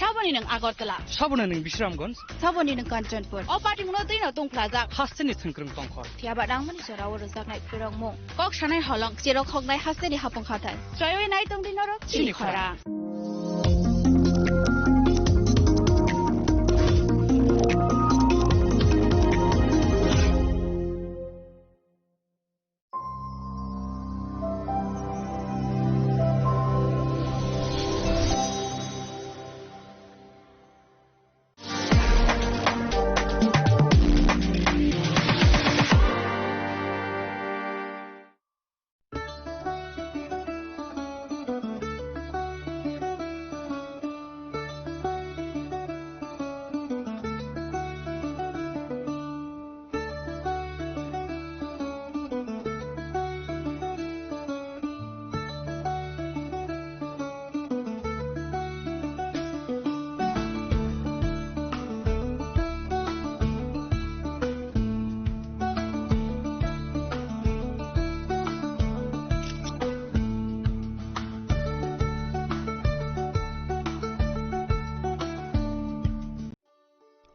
S8: Saboni ng Agortala,
S14: Saboni ng Bisramganj,
S8: Saboni ng Kanchanpur. O parting no din tong plaza.
S14: Hasani thangkrung tongkhor.
S8: Tiaba dang mani sora oro sak nai pirong mo. Kok shanai holong jero khok nai hasani hapong khatan. Joy nai tong din oro chini khora.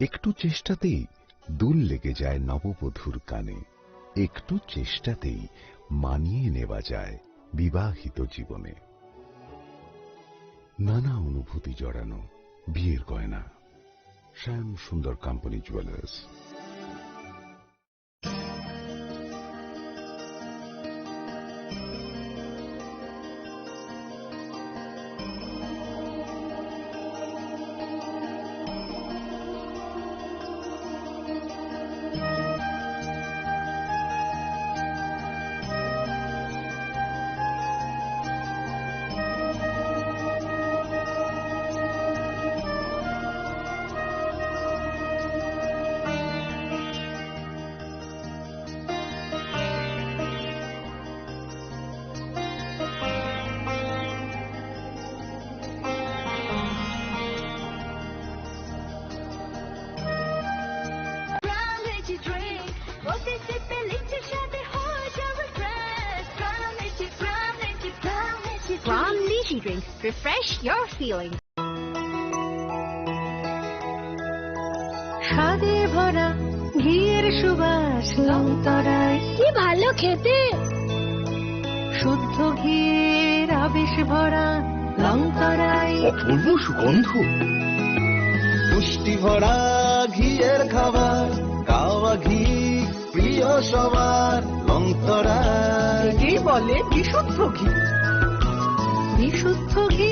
S17: একটু চেষ্টাতেই দুল লেগে যায় নববধূর কানে, একটু চেষ্টাতেই মানিয়ে নেওয়া যায় বিবাহিত জীবনে। নানা অনুভূতি জড়ানো বিয়ের গয়না। শ্যাম সুন্দর company jewellers.
S18: From Lychee Drink, refresh your feelings.
S24: স্বাদে ভরা ঘিয়ের সুবাস লংতরায়,
S18: কি ভালো খেতে।
S24: শুদ্ধ ঘিয়ের আবেশ ভরা লংতরায়,
S25: অপূর্ব সুগন্ধ। পুষ্টি ভরা ঘিয়ের খাবার, গাওয়া ঘি প্রিয় সবার লংতরায়।
S24: কি বলে বিশুদ্ধ ঘি। বিশুদ্ধ ঘি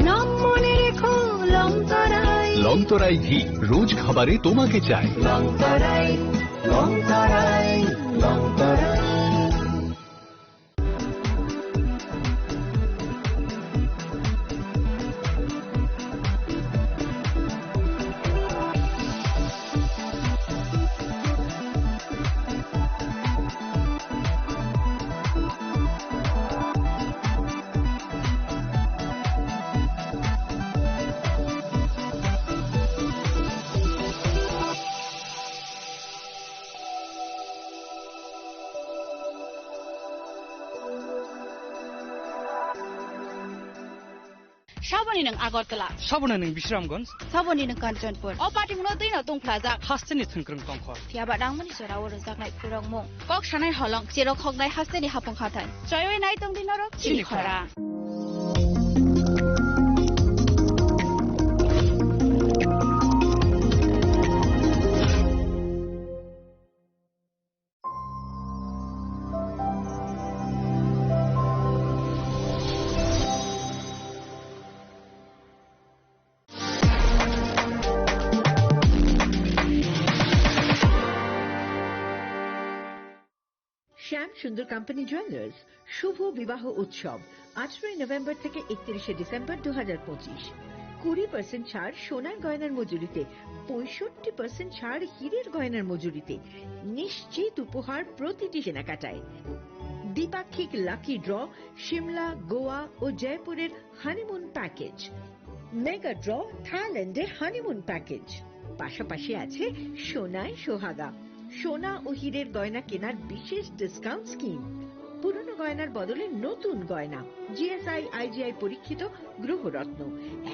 S24: নাম মনে রেখো লংতরাই।
S25: লংতরাই ঘি রোজ খাবারে তোমাকে চাই।
S24: লংতরাই, লংতরাই, লংতরাই।
S8: Saboni ng Agortala,
S14: Saboni ng Bisramganj,
S8: Saboni ng Kanchanpur. O parting no din tong plaza.
S14: Hasani thangkrung tongkhor.
S8: Tiaba dang mani sora oro sak nai pirong mo. Kok shanai holong jero khok nai hasani hapong khatan. Joy nai tong din oro chini khora.
S2: শ্যাম সুন্দর company jewellers শুভ বিবাহ উৎসব 18 November থেকে 31 December 2025। 20% ছাড় সোনার গয়নার মজুরিতে, 65% ছাড় হীরের গয়নার মজুরিতে, নিশ্চিত উপহার প্রতিটি কেনাকাটায়। দ্বিপাক্ষিক লাকি ড্র, শিমলা, গোয়া ও জয়পুরের হানিমুন প্যাকেজ, মেগা ড্র থাইল্যান্ডে হানিমুন প্যাকেজ। পাশাপাশি আছে সোনায় সোহাগা, সোনা ও হীরের গয়না কেনার বিশেষ ডিসকাউন্ট স্কিম। পুরনো গয়নার বদলে নতুন গয়না, জিএসআই আইজিআই পরীক্ষিত গ্রহরত্ন,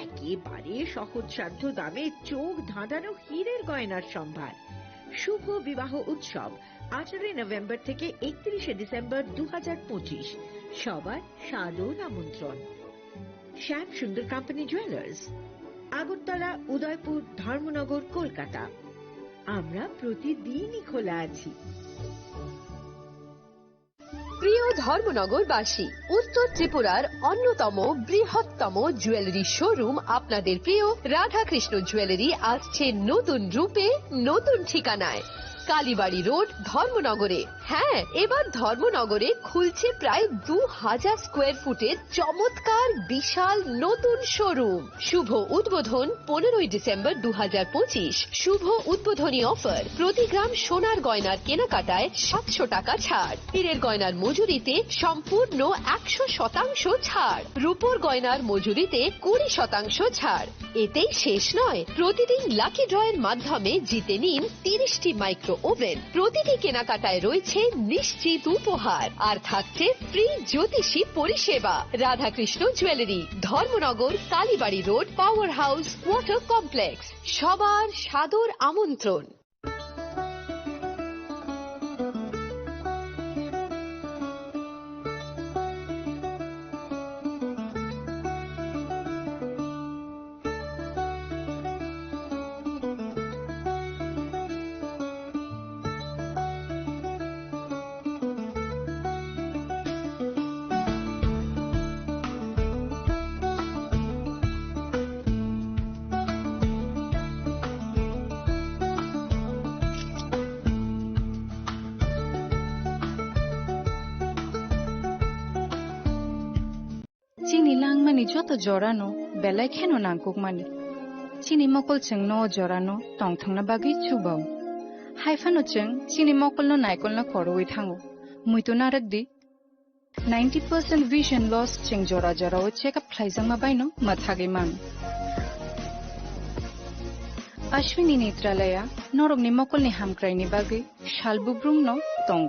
S2: একেবারে সহজসাধ্য দামে চোখ ধাঁধানো হীরের গয়নার সম্ভার। শুভ বিবাহ উৎসব 18 নভেম্বর থেকে 31 ডিসেম্বর 2025। সবার সাদর আমন্ত্রণ। শ্যাম সুন্দর কোম্পানি জুয়েলার্স, আগরতলা, উদয়পুর, ধর্মনগর, কলকাতা। আমরা প্রতিদিনই খোলা আছি।
S3: প্রিয় ধর্মনগরবাসী, উত্তর ত্রিপুরার অন্যতম বৃহত্তম জুয়েলারি শোরুম আপনাদের প্রিয় রাধাকৃষ্ণ জুয়েলারি আসছে নতুন রূপে, নতুন ঠিকানায়, কালীবাড়ি রোড, ধর্মনগরে। হ্যাঁ, এবার ধর্মনগরে খুলছে প্রায় 2000 স্কোয়ার ফুটের চমৎকার বিশাল নতুন শোরুম। শুভ উদ্বোধন 15 ডিসেম্বর 2025। শুভ উদ্বোধনী অফার, প্রতি গ্রাম সোনার গয়নার কেনাকাটায় 700 টাকা ছাড়, হীরের গয়নার মজুরিতে সম্পূর্ণ 100% ছাড়, রূপোর গয়নার মজুরিতে 20% ছাড়। এতেই শেষ নয়, প্রতিদিন লাকি ড্রয়ের মাধ্যমে জিতে নিন 30টি মাইক্রো ওভেন। প্রতিটি কেনাকাটায় রয়েছে নিশ্চিত উপহার, আর থাকছে ফ্রি জ্যোতিষী পরিষেবা। Radhakrishna jewellery, Dharmanagar, Kalibari road, power house, water complex. সবার সাদর আমন্ত্রণ।
S4: চিনি লাংমানি যত জরানো বেলায় খেন নাংকুক মানি চিনি মকল চেং ন জরানো টং থাংনা বাগি চুবাও হাইফানো চেং চিনি মকল ন নাইকল না খরওই থাঙ্গো মুইতো নারক দি 90% vision loss চেং জরা জরাও চেকআপ খাইজাং মা বাইনো মাথাগে মান অশ্বিনী নেত্রালয়া নরগনি মকলনি হামক্রাইনি বাগি শালবুব্রুম ন টং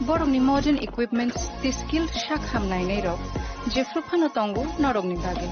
S4: Borogni modern equipments, the skilled shak hamnai nei rok, Jeffro Panotongo, Norogni Bagi.